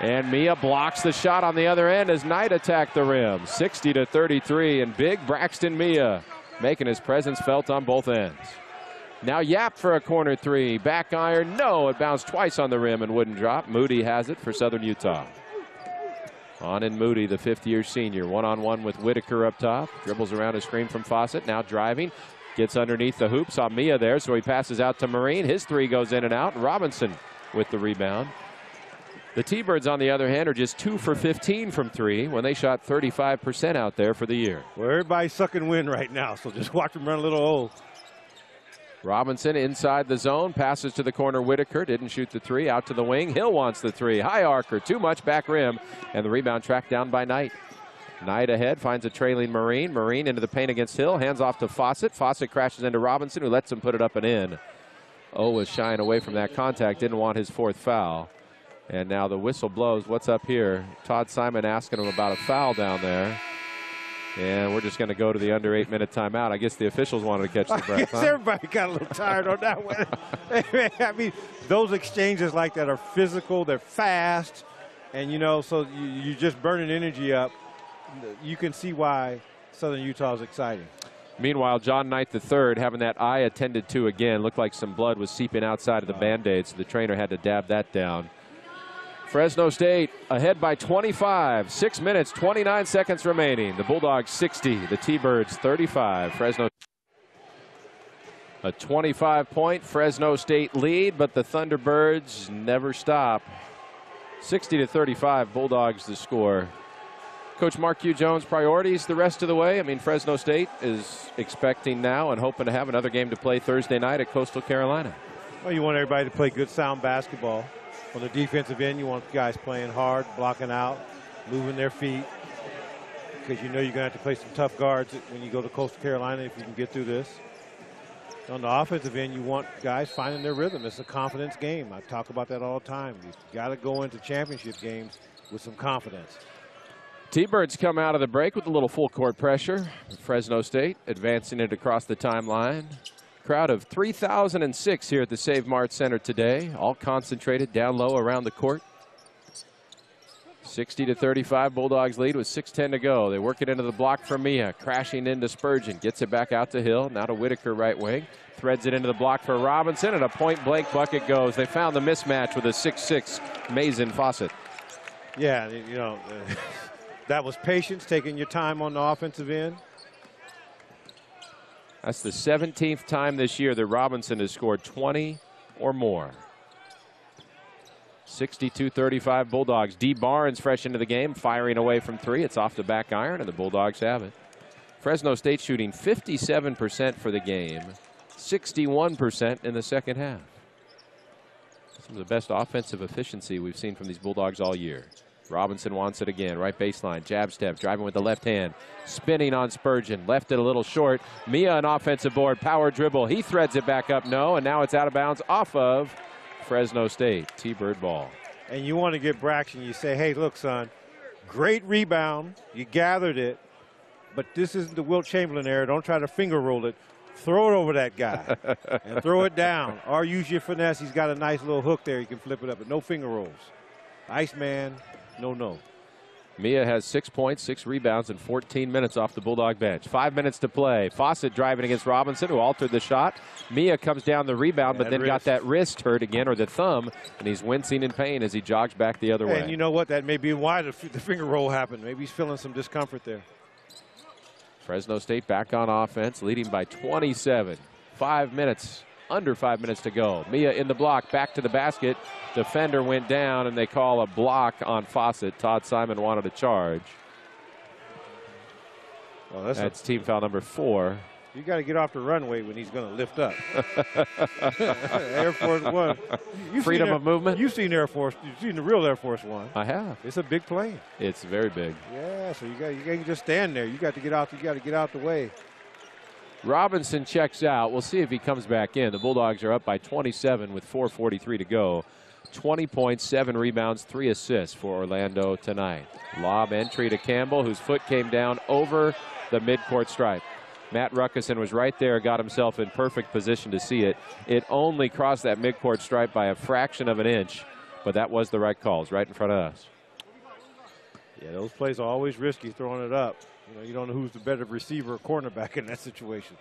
And Mia blocks the shot on the other end as Knight attacked the rim. 60-33, and big Braxton Mia making his presence felt on both ends. Now Yap for a corner three. Back iron, no. It bounced twice on the rim and wouldn't drop. Moody has it for Southern Utah. On in Moody, the fifth-year senior. One-on-one with Whitaker up top. Dribbles around a screen from Fawcett. Now driving. Gets underneath the hoop. Saw Mia there, so he passes out to Marine. His three goes in and out. Robinson with the rebound. The T-Birds, on the other hand, are just 2 for 15 from three when they shot 35% out there for the year. Well, everybody's sucking wind right now, so just watch them run a little old. Robinson inside the zone, passes to the corner. Whitaker didn't shoot the three, out to the wing. Hill wants the three. High arcer, too much back rim, and the rebound tracked down by Knight. Knight ahead, finds a trailing Marine. Marine into the paint against Hill, hands off to Fawcett. Fawcett crashes into Robinson, who lets him put it up and in. O was shying away from that contact, didn't want his fourth foul. And now the whistle blows. What's up here? Todd Simon asking him about a foul down there. And we're just going to go to the under 8-minute timeout. I guess the officials wanted to catch the breath. Huh? Everybody got a little tired on that one. I mean, those exchanges like that are physical. They're fast. And, so you're just burning energy up. You can see why Southern Utah is exciting. Meanwhile, John Knight III having that eye attended to again. Looked like some blood was seeping outside of the Band-Aid, so the trainer had to dab that down. Fresno State ahead by 25. 6 minutes, 29 seconds remaining. The Bulldogs 60, the T-Birds 35. Fresno a 25-point Fresno State lead, but the Thunderbirds never stop. 60-35, Bulldogs the score. Coach Mark Q. Jones, priorities the rest of the way. I mean, Fresno State is expecting now and hoping to have another game to play Thursday night at Coastal Carolina. Well, you want everybody to play good, sound basketball. On the defensive end, you want guys playing hard, blocking out, moving their feet, because you're going to have to play some tough guards when you go to Coastal Carolina if you can get through this. On the offensive end, you want guys finding their rhythm. It's a confidence game. I talk about that all the time. You've got to go into championship games with some confidence. T-Birds come out of the break with a little full court pressure. Fresno State advancing it across the timeline. Crowd of 3,006 here at the Save Mart Center today, all concentrated down low around the court. 60-35, Bulldogs lead with 6:10 to go. They work it into the block for Mia, crashing into Spurgeon, gets it back out to Hill, now to Whitaker right wing, threads it into the block for Robinson, and a point-blank bucket goes. They found the mismatch with a 6'6" Mason Fawcett. Yeah, that was patience, taking your time on the offensive end. That's the 17th time this year that Robinson has scored 20 or more. 62-35 Bulldogs. D. Barnes fresh into the game, firing away from three. It's off the back iron, and the Bulldogs have it. Fresno State shooting 57% for the game, 61% in the second half. Some of the best offensive efficiency we've seen from these Bulldogs all year. Robinson wants it again, right baseline, jab step, driving with the left hand, spinning on Spurgeon, left it a little short. Mia an offensive board, power dribble, he threads it back up, no, and now it's out of bounds off of Fresno State. T-Bird ball. And you want to get Braxton, you say, hey, look, son, great rebound, you gathered it, but this isn't the Wilt Chamberlain era. Don't try to finger roll it. Throw it over that guy and throw it down. Or use your finesse. He's got a nice little hook there. You can flip it up, but no finger rolls. Iceman, no. Mia has 6 points, 6 rebounds, and 14 minutes off the Bulldog bench. 5 minutes to play. Fawcett driving against Robinson, who altered the shot. Mia comes down the rebound, but then got that wrist hurt again, or the thumb, and he's wincing in pain as he jogs back the other way. And you know what? That may be why the finger roll happened. Maybe he's feeling some discomfort there. Fresno State back on offense, leading by 27. 5 minutes, under 5 minutes to go. Mia in the block, back to the basket. Defender went down, and they call a block on Fawcett. Todd Simon wanted a charge. Well, that's team foul number 4. You got to get off the runway when he's going to lift up. Air Force One. Freedom of movement. You've seen Air Force. You've seen the real Air Force One. I have. It's a big plane. It's very big. Yeah, so you can't just stand there. You got to get out. You got to get out the way. Robinson checks out. We'll see if he comes back in. The Bulldogs are up by 27 with 4:43 to go. 20 points, 7 rebounds, 3 assists for Orlando tonight. Lob entry to Campbell, whose foot came down over the midcourt stripe. Matt Ruckusen was right there, got himself in perfect position to see it. It only crossed that midcourt stripe by a fraction of an inch, but that was the right call. It's right in front of us. Yeah, those plays are always risky throwing it up. You know, you don't know who's the better receiver or cornerback in that situation.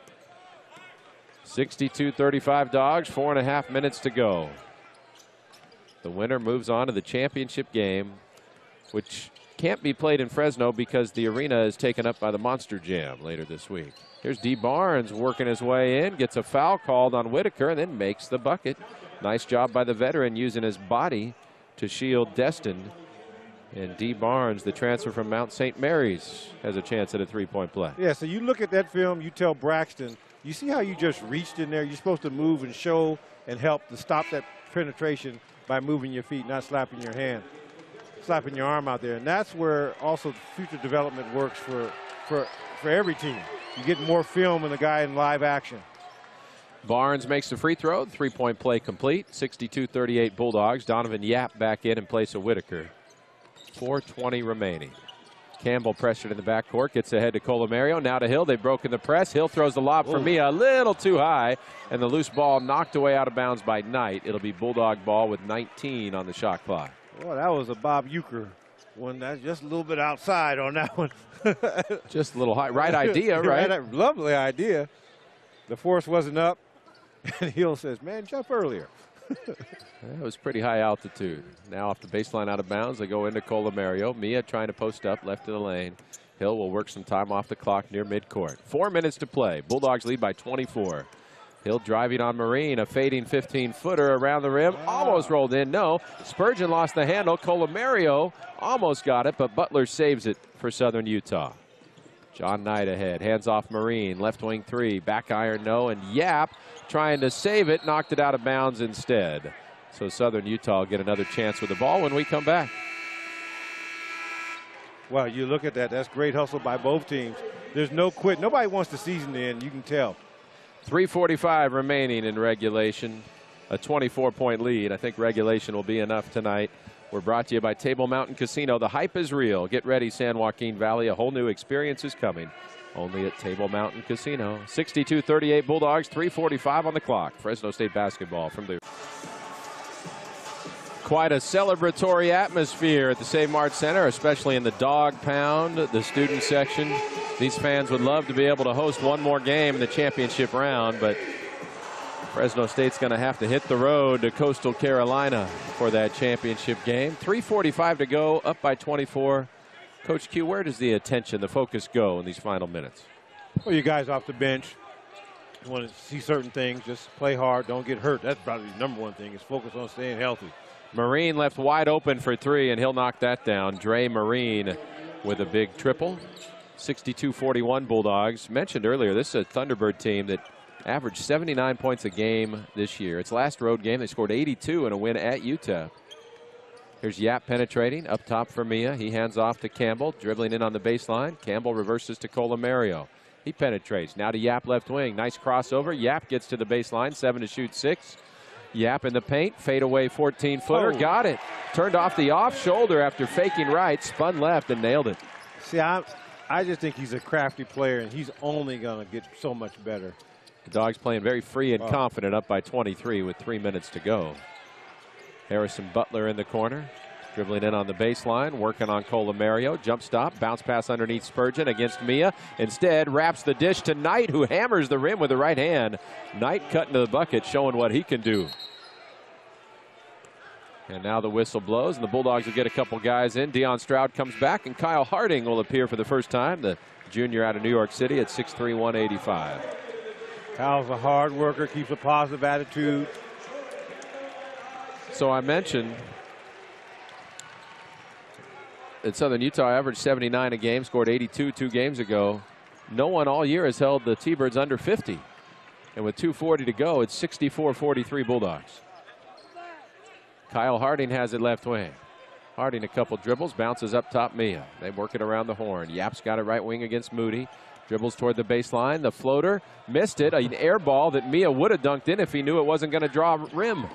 62-35 Dogs, 4.5 minutes to go. The winner moves on to the championship game, which can't be played in Fresno because the arena is taken up by the Monster Jam later this week. Here's D. Barnes working his way in, gets a foul called on Whitaker, and then makes the bucket. Nice job by the veteran using his body to shield Destin. And D. Barnes, the transfer from Mount St. Mary's, has a chance at a three-point play. Yeah, so you look at that film, you tell Braxton, you see how you just reached in there? You're supposed to move and show and help to stop that penetration by moving your feet, not slapping your hand, slapping your arm out there. And that's where also future development works for every team. You get more film and the guy in live action. Barnes makes the free throw. Three-point play complete. 62-38 Bulldogs. Donovan Yap back in place of Whitaker. 4:20 remaining. Campbell pressured in the backcourt. Gets ahead to Colomario. Now to Hill. They've broken the press. Hill throws the lob for Mia. A little too high. And the loose ball knocked away out of bounds by Knight. It'll be Bulldog ball with 19 on the shot clock. Well, that was a Bob Euchre one. That's just a little bit outside on that one. Just a little high. Right idea, right? Lovely idea. The force wasn't up. And Hill says, man, jump earlier. That was pretty high altitude. Now off the baseline out of bounds. They go into Colomario. Mia trying to post up left of the lane. Hill will work some time off the clock near midcourt. 4 minutes to play. Bulldogs lead by 24. Hill driving on Marine. A fading 15-footer around the rim. Almost rolled in. No. Spurgeon lost the handle. Colomario almost got it, but Butler saves it for Southern Utah. John Knight ahead. Hands off Marine. Left wing three. Back iron no. And Yap trying to save it. Knocked it out of bounds instead. So Southern Utah will get another chance with the ball when we come back. Well, you look at that. That's great hustle by both teams. There's no quit. Nobody wants the season to end. You can tell. 3:45 remaining in regulation. A 24-point lead. I think regulation will be enough tonight. We're brought to you by Table Mountain Casino. The hype is real. Get ready, San Joaquin Valley. A whole new experience is coming. Only at Table Mountain Casino. 62-38 Bulldogs, 3:45 on the clock. Fresno State basketball from the... Quite a celebratory atmosphere at the Save Mart Center, especially in the dog pound, the student section. These fans would love to be able to host one more game in the championship round, but Fresno State's going to have to hit the road to Coastal Carolina for that championship game. 3:45 to go, up by 24. Coach Q, where does the attention, the focus go in these final minutes? Well, you guys off the bench, you want to see certain things, just play hard, don't get hurt. That's probably the number one thing, is focus on staying healthy. Marine left wide open for three, and he'll knock that down. Dre Marine with a big triple. 62-41 Bulldogs. Mentioned earlier, this is a Thunderbird team that averaged 79 points a game this year. Its last road game, they scored 82 in a win at Utah. Here's Yap penetrating up top for Mia. He hands off to Campbell, dribbling in on the baseline. Campbell reverses to Colomario. He penetrates. Now to Yap left wing. Nice crossover. Yap gets to the baseline. 7 to shoot 6. Yap in the paint. Fade away 14-footer. Got it. Turned off the off shoulder after faking right. Spun left and nailed it. See, I just think he's a crafty player, and he's only going to get so much better. The Dogs playing very free and confident, up by 23 with 3 minutes to go. Harrison Butler in the corner. Dribbling in on the baseline, working on Colomario. Jump stop, bounce pass underneath Spurgeon against Mia. Instead, wraps the dish to Knight, who hammers the rim with the right hand. Knight cutting to the bucket, showing what he can do. And now the whistle blows, and the Bulldogs will get a couple guys in. Deion Stroud comes back, and Kyle Harding will appear for the first time, the junior out of New York City at 6'3", 185. Kyle's a hard worker, keeps a positive attitude. So I mentioned at Southern Utah averaged 79 a game, scored 82 2 games ago. No one all year has held the T-Birds under 50. And with 2:40 to go, it's 64-43 Bulldogs. Kyle Harding has it left wing. Harding a couple dribbles, bounces up top Mia. They work it around the horn. Yap's got it right wing against Moody. Dribbles toward the baseline. The floater, missed it. An air ball that Mia would have dunked in if he knew it wasn't going to draw rim.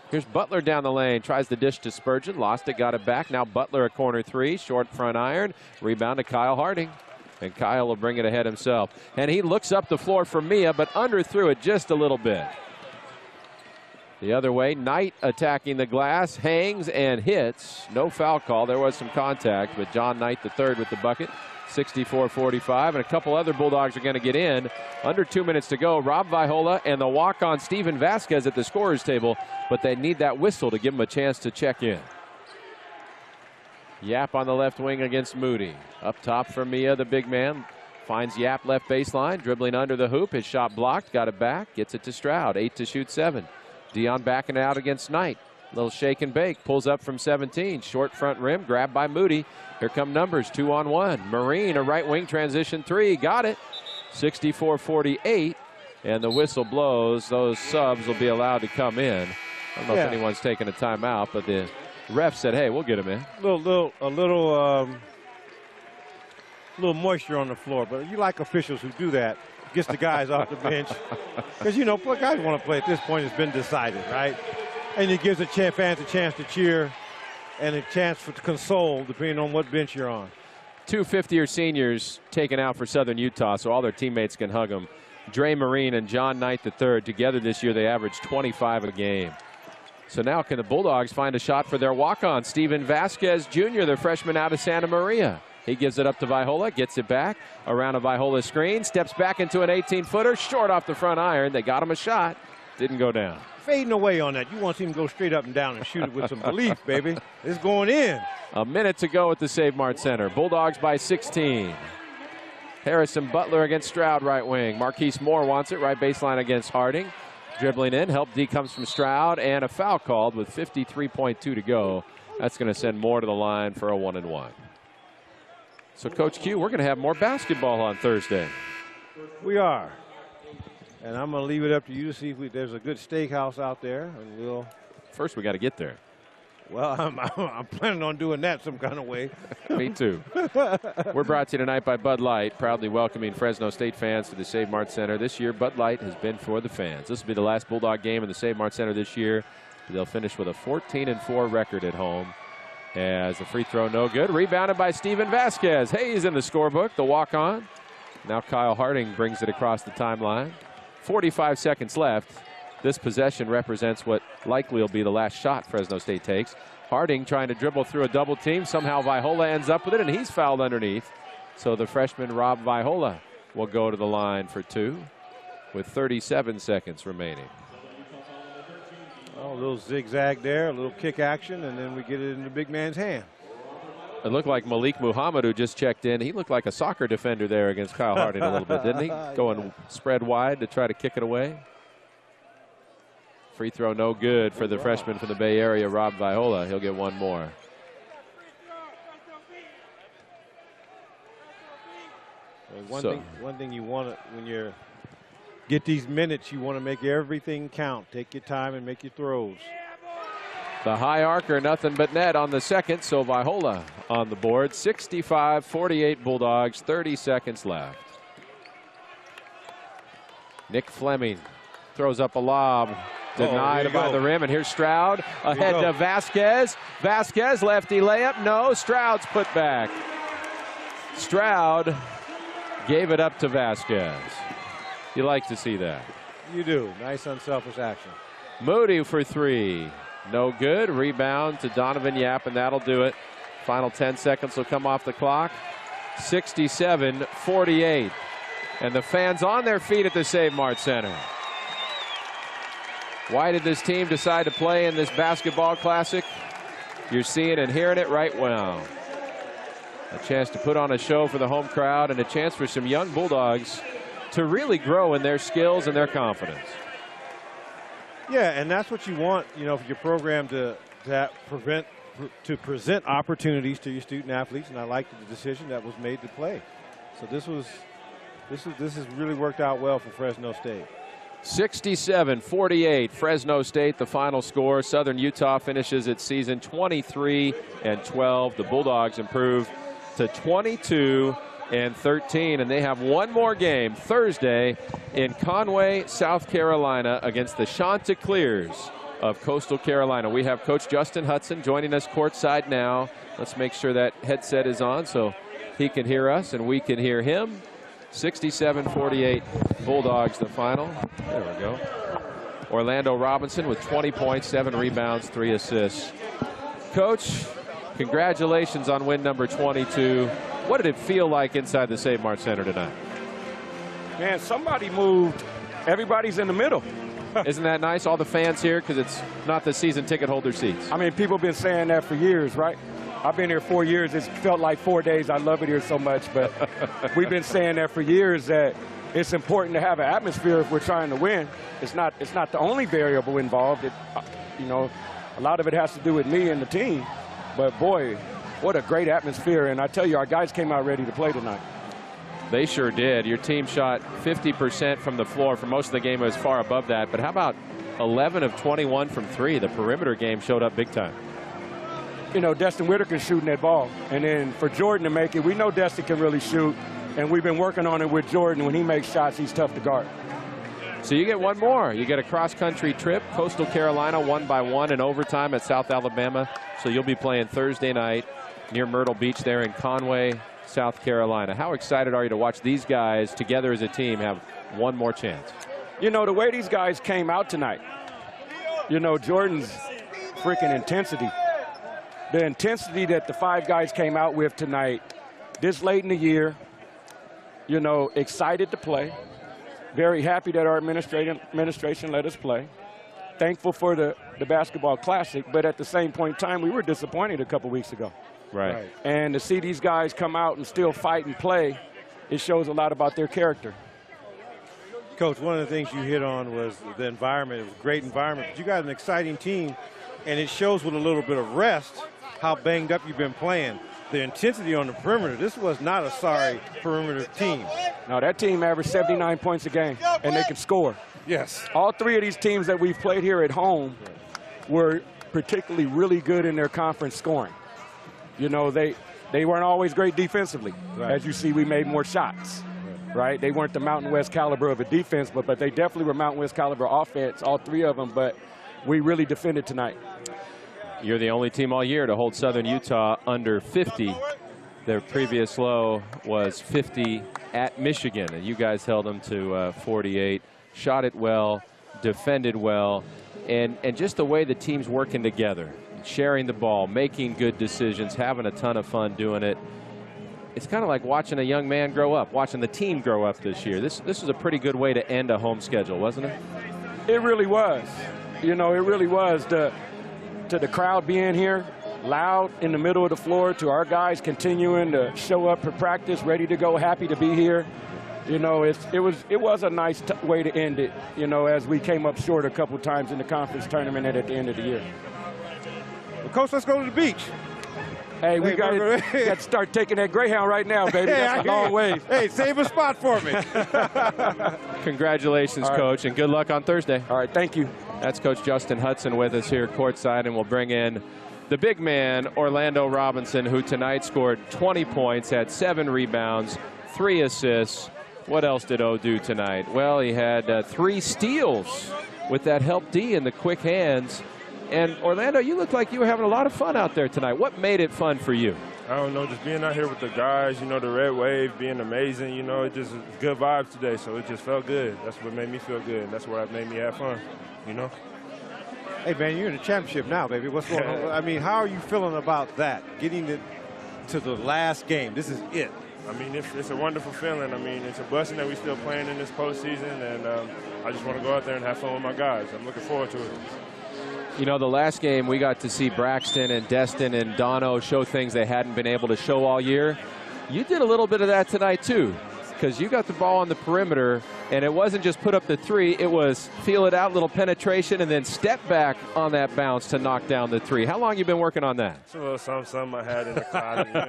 Here's Butler down the lane. Tries the dish to Spurgeon. Lost it, got it back. Now Butler a corner three. Short front iron. Rebound to Kyle Harding. And Kyle will bring it ahead himself. And he looks up the floor for Mia, but underthrew it just a little bit. The other way, Knight attacking the glass. Hangs and hits. No foul call. There was some contact, but John Knight III with the bucket. 64-45, and a couple other Bulldogs are going to get in. Under 2 minutes to go. Rob Vaihola and the walk-on Steven Vasquez at the scorer's table, but they need that whistle to give them a chance to check in. Yap on the left wing against Moody. Up top for Mia, the big man. Finds Yap left baseline, dribbling under the hoop. His shot blocked, got it back, gets it to Stroud. 8 to shoot 7. Deion backing out against Knight. Little shake and bake, pulls up from 17. Short front rim, grabbed by Moody. Here come numbers, 2-on-1. Marine, a right wing transition three, got it. 64-48, and the whistle blows. Those subs will be allowed to come in. I don't know if anyone's taking a timeout, but the ref said, hey, we'll get him in. A little moisture on the floor, but you like officials who do that. Gets the guys off the bench. Because, you know, guys want to play at this point. It's been decided, right? And it gives fans a chance to cheer and a chance to console, depending on what bench you're on. 2 fifth-year seniors taken out for Southern Utah, so all their teammates can hug them. Dre Marine and John Knight III. Together this year, they averaged 25 a game. So now can the Bulldogs find a shot for their walk-on? Steven Vasquez Jr., the freshman out of Santa Maria. He gives it up to Vaihola, gets it back, around a Vaihola screen, steps back into an 18-footer, short off the front iron. They got him a shot. Didn't go down. Fading away on that. You want to see him go straight up and down and shoot it with some belief, baby. It's going in. A minute to go at the Save Mart Center. Bulldogs by 16. Harrison Butler against Stroud right wing. Marquis Moore wants it right baseline against Harding. Dribbling in. Help D comes from Stroud, and a foul called with 53.2 to go. That's going to send Moore to the line for a 1-and-1. So, Coach Q, we're going to have more basketball on Thursday. We are. And I'm going to leave it up to you to see if there's a good steakhouse out there. And we'll. First, we got to get there. Well, I'm planning on doing that some kind of way. Me too. We're brought to you tonight by Bud Light, proudly welcoming Fresno State fans to the Save Mart Center. This year, Bud Light has been for the fans. This will be the last Bulldog game in the Save Mart Center this year. They'll finish with a 14-4 record at home. As the free throw no good. Rebounded by Steven Vasquez. Hayes in the scorebook, the walk-on. Now Kyle Harding brings it across the timeline. 45 seconds left. This possession represents what likely will be the last shot Fresno State takes. Harding trying to dribble through a double team. Somehow Vaihola ends up with it, and he's fouled underneath. So the freshman Rob Vaihola will go to the line for two with 37 seconds remaining. Oh, a little zigzag there, a little kick action, and then we get it in the big man's hand. It looked like Malik Muhammad, who just checked in. He looked like a soccer defender there against Kyle Harding a little bit, didn't he? Going spread wide to try to kick it away. Free throw no good for the freshman from the Bay Area, Rob Vaihola. He'll get one more. Well, one thing you want when you're get these minutes, you want to make everything count. Take your time and make your throws. The high arcer, nothing but net on the second, so Vaihola on the board. 65-48 Bulldogs, 30 seconds left. Nick Fleming throws up a lob, denied by the rim, and here's Stroud ahead to Vasquez. Vasquez, lefty layup, no, Stroud's put back. Stroud gave it up to Vasquez. You like to see that. You do. Nice unselfish action. Moody for three. No good. Rebound to Donovan Yap, and that'll do it. Final 10 seconds will come off the clock. 67-48. And the fans on their feet at the Save Mart Center. Why did this team decide to play in this basketball classic? You're seeing and hearing it right now. A chance to put on a show for the home crowd and a chance for some young Bulldogs to really grow in their skills and their confidence. Yeah, and that's what you want, you know, for your program to present opportunities to your student athletes. And I like the decision that was made to play. So this has really worked out well for Fresno State. 67-48, Fresno State, the final score. Southern Utah finishes its season 23-12. The Bulldogs improve to 22-13, and they have one more game Thursday in Conway, South Carolina, against the Chanticleers of Coastal Carolina. We have Coach Justin Hudson joining us courtside now. Let's make sure that headset is on so he can hear us and we can hear him. 67-48 Bulldogs, the final. There we go. Orlando Robinson with 20 points, 7 rebounds, 3 assists. Coach, congratulations on win number 22. What did it feel like inside the Save Mart Center tonight? Man, somebody moved. Everybody's in the middle. Isn't that nice? All the fans here, because it's not the season ticket holder seats. I mean, people have been saying that for years, right? I've been here 4 years. It's felt like 4 days. I love it here so much. But we've been saying that for years, that it's important to have an atmosphere if we're trying to win. It's not the only variable involved. You know, a lot of it has to do with me and the team. But, boy, what a great atmosphere. And I tell you, our guys came out ready to play tonight. They sure did. Your team shot 50% from the floor. For most of the game, it was far above that. But how about 11 of 21 from three? The perimeter game showed up big time. You know, Destin Whitaker shooting that ball. And then for Jordan to make it, we know Destin can really shoot. And we've been working on it with Jordan. When he makes shots, he's tough to guard. So you get one more. You get a cross-country trip. Coastal Carolina 1-1 in overtime at South Alabama. So you'll be playing Thursday night near Myrtle Beach there in Conway, South Carolina. How excited are you to watch these guys together as a team have one more chance? You know, the way these guys came out tonight, you know, Jordan's freaking intensity. The intensity that the 5 guys came out with tonight, this late in the year, you know, excited to play. Very happy that our administration let us play. Thankful for the basketball classic, but at the same point in time, we were disappointed a couple weeks ago. Right. And to see these guys come out and still fight and play, it shows a lot about their character. Coach, one of the things you hit on was the environment. It was a great environment, but you got an exciting team, and it shows with a little bit of rest how banged up you've been playing. The intensity on the perimeter, this was not a sorry perimeter team. No, that team averaged 79 points a game, and they can score. Yes. All 3 of these teams that we've played here at home were particularly really good in their conference scoring. You know, they weren't always great defensively. Right. As you see, we made more shots, right? They weren't the Mountain West caliber of a defense, but they definitely were Mountain West caliber offense, all 3 of them, but we really defended tonight. You're the only team all year to hold Southern Utah under 50. Their previous low was 50 at Michigan, and you guys held them to 48. Shot it well, defended well, and just the way the team's working together, sharing the ball, making good decisions, having a ton of fun doing it. It's kind of like watching a young man grow up, watching the team grow up this year. This was a pretty good way to end a home schedule, wasn't it? It really was. You know, it really was. To the crowd being here, loud in the middle of the floor, to our guys continuing to show up for practice, ready to go, happy to be here. You know, it was a nice way to end it, you know, as we came up short a couple times in the conference tournament at the end of the year. Well, Coach, let's go to the beach. Hey, we got to start taking that Greyhound right now, baby. That's a long way. Hey, save a spot for me. Congratulations, Coach, and good luck on Thursday. All right, thank you. That's Coach Justin Hudson with us here courtside, and we'll bring in the big man, Orlando Robinson, who tonight scored 20 points, had 7 rebounds, 3 assists. What else did O do tonight? Well, he had 3 steals with that help D and the quick hands. And Orlando, you look like you were having a lot of fun out there tonight. What made it fun for you? I don't know, just being out here with the guys, you know, the Red Wave being amazing, you know, it just good vibes today, so it just felt good. That's what made me feel good, and that's what made me have fun, you know? Hey, man, you're in the championship now, baby. What's going on? I mean, how are you feeling about that, getting it to the last game? This is it. I mean, it's a wonderful feeling. I mean, it's a blessing that we're still playing in this postseason, and I just want to go out there and have fun with my guys. I'm looking forward to it. You know, the last game we got to see Braxton and Destin and Dono show things they hadn't been able to show all year. You did a little bit of that tonight, too, because you got the ball on the perimeter, and it wasn't just put up the 3. It was feel it out, little penetration, and then step back on that bounce to knock down the 3. How long you been working on that? It's a little something I had in the closet. You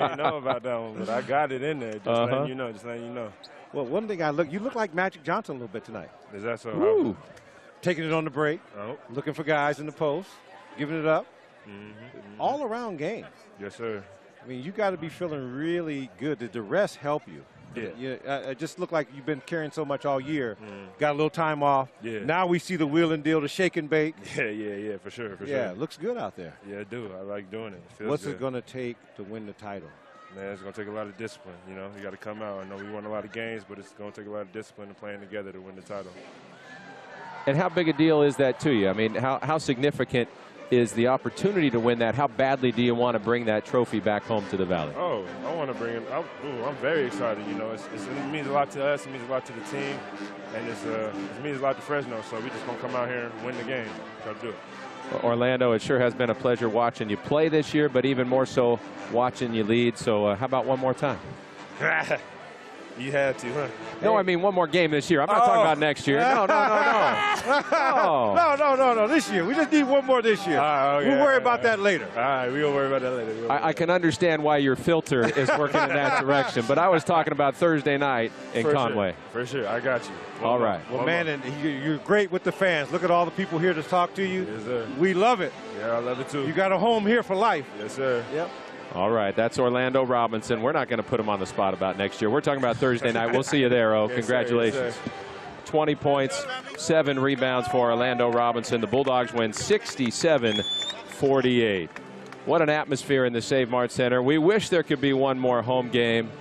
ain't know about that one, but I got it in there. Just letting you know, just letting you know. Well, one thing you look like Magic Johnson a little bit tonight. Is that so? Ooh. Taking it on the break, looking for guys in the post, giving it up. All around game. Yes, sir. I mean, you got to be feeling really good. Did the rest help you? Yeah. It just looked like you've been carrying so much all year. Got a little time off. Yeah. Now we see the wheel and deal, the shake and bake. Yeah, for sure, Yeah, it looks good out there. Yeah, I do. I like doing it. Feels What's good. it going to take to win the title? Man, it's going to take a lot of discipline, you know. You got to come out. I know we won a lot of games, but it's going to take a lot of discipline and playing together to win the title. And how big a deal is that to you? I mean, how significant is the opportunity to win that? How badly do you want to bring that trophy back home to the Valley? Oh, I want to bring it. I'm very excited, you know. It means a lot to us. It means a lot to the team. And it means a lot to Fresno. So we just going to come out here and win the game. Try to do it. Well, Orlando, it sure has been a pleasure watching you play this year, but even more so watching you lead. So how about one more time? You had to, huh? No, I mean one more game this year. I'm not talking about next year. No. No. This year. We just need one more this year. We'll worry about that later. All right, we'll worry about that later. I can understand why your filter is working in that direction, but I was talking about Thursday night in Conway. For sure, I got you. All right. Well, man, and you're great with the fans. Look at all the people here to talk to you. Yes, sir. We love it. Yeah, I love it too. You got a home here for life. Yes, sir. Yep. All right, that's Orlando Robinson. We're not going to put him on the spot about next year. We're talking about Thursday night. We'll see you there, O. Yes, Congratulations. Sir. Yes, sir. 20 points, 7 rebounds for Orlando Robinson. The Bulldogs win 67-48. What an atmosphere in the Save Mart Center. We wish there could be one more home game,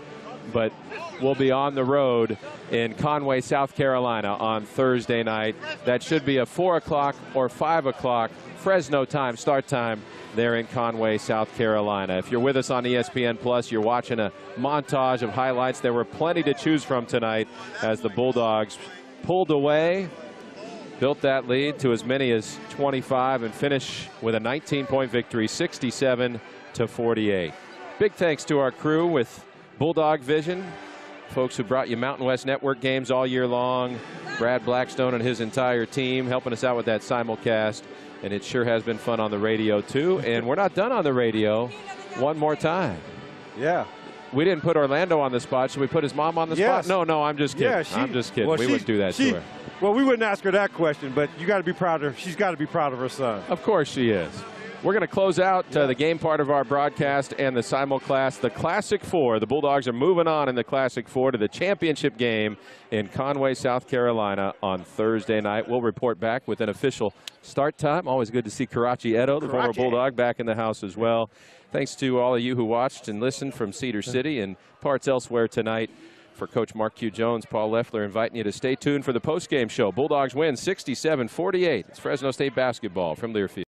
but we'll be on the road in Conway, South Carolina on Thursday night. That should be a 4 o'clock or 5 o'clock Fresno time, start time there in Conway, South Carolina. If you're with us on ESPN Plus, you're watching a montage of highlights. There were plenty to choose from tonight as the Bulldogs pulled away, built that lead to as many as 25, and finish with a 19-point victory, 67-48. Big thanks to our crew with Bulldog Vision, folks who brought you Mountain West Network games all year long. Brad Blackstone and his entire team helping us out with that simulcast. And it sure has been fun on the radio, too. And we're not done on the radio. One more time. Yeah. We didn't put Orlando on the spot. Should we put his mom on the spot? No, I'm just kidding. Yeah, I'm just kidding. Well, we wouldn't do that to her. Well, we wouldn't ask her that question, but you got to be proud of her. She's got to be proud of her son. Of course she is. We're going to close out the game part of our broadcast and the simulcast, the Classic Four. The Bulldogs are moving on in the Classic Four to the championship game in Conway, South Carolina on Thursday night. We'll report back with an official start time. Always good to see Karachi Edo, the former Bulldog, back in the house as well. Thanks to all of you who watched and listened from Cedar City and parts elsewhere tonight. For Coach Marquis Jones, Paul Leffler inviting you to stay tuned for the postgame show. Bulldogs win 67-48. It's Fresno State basketball from Learfield.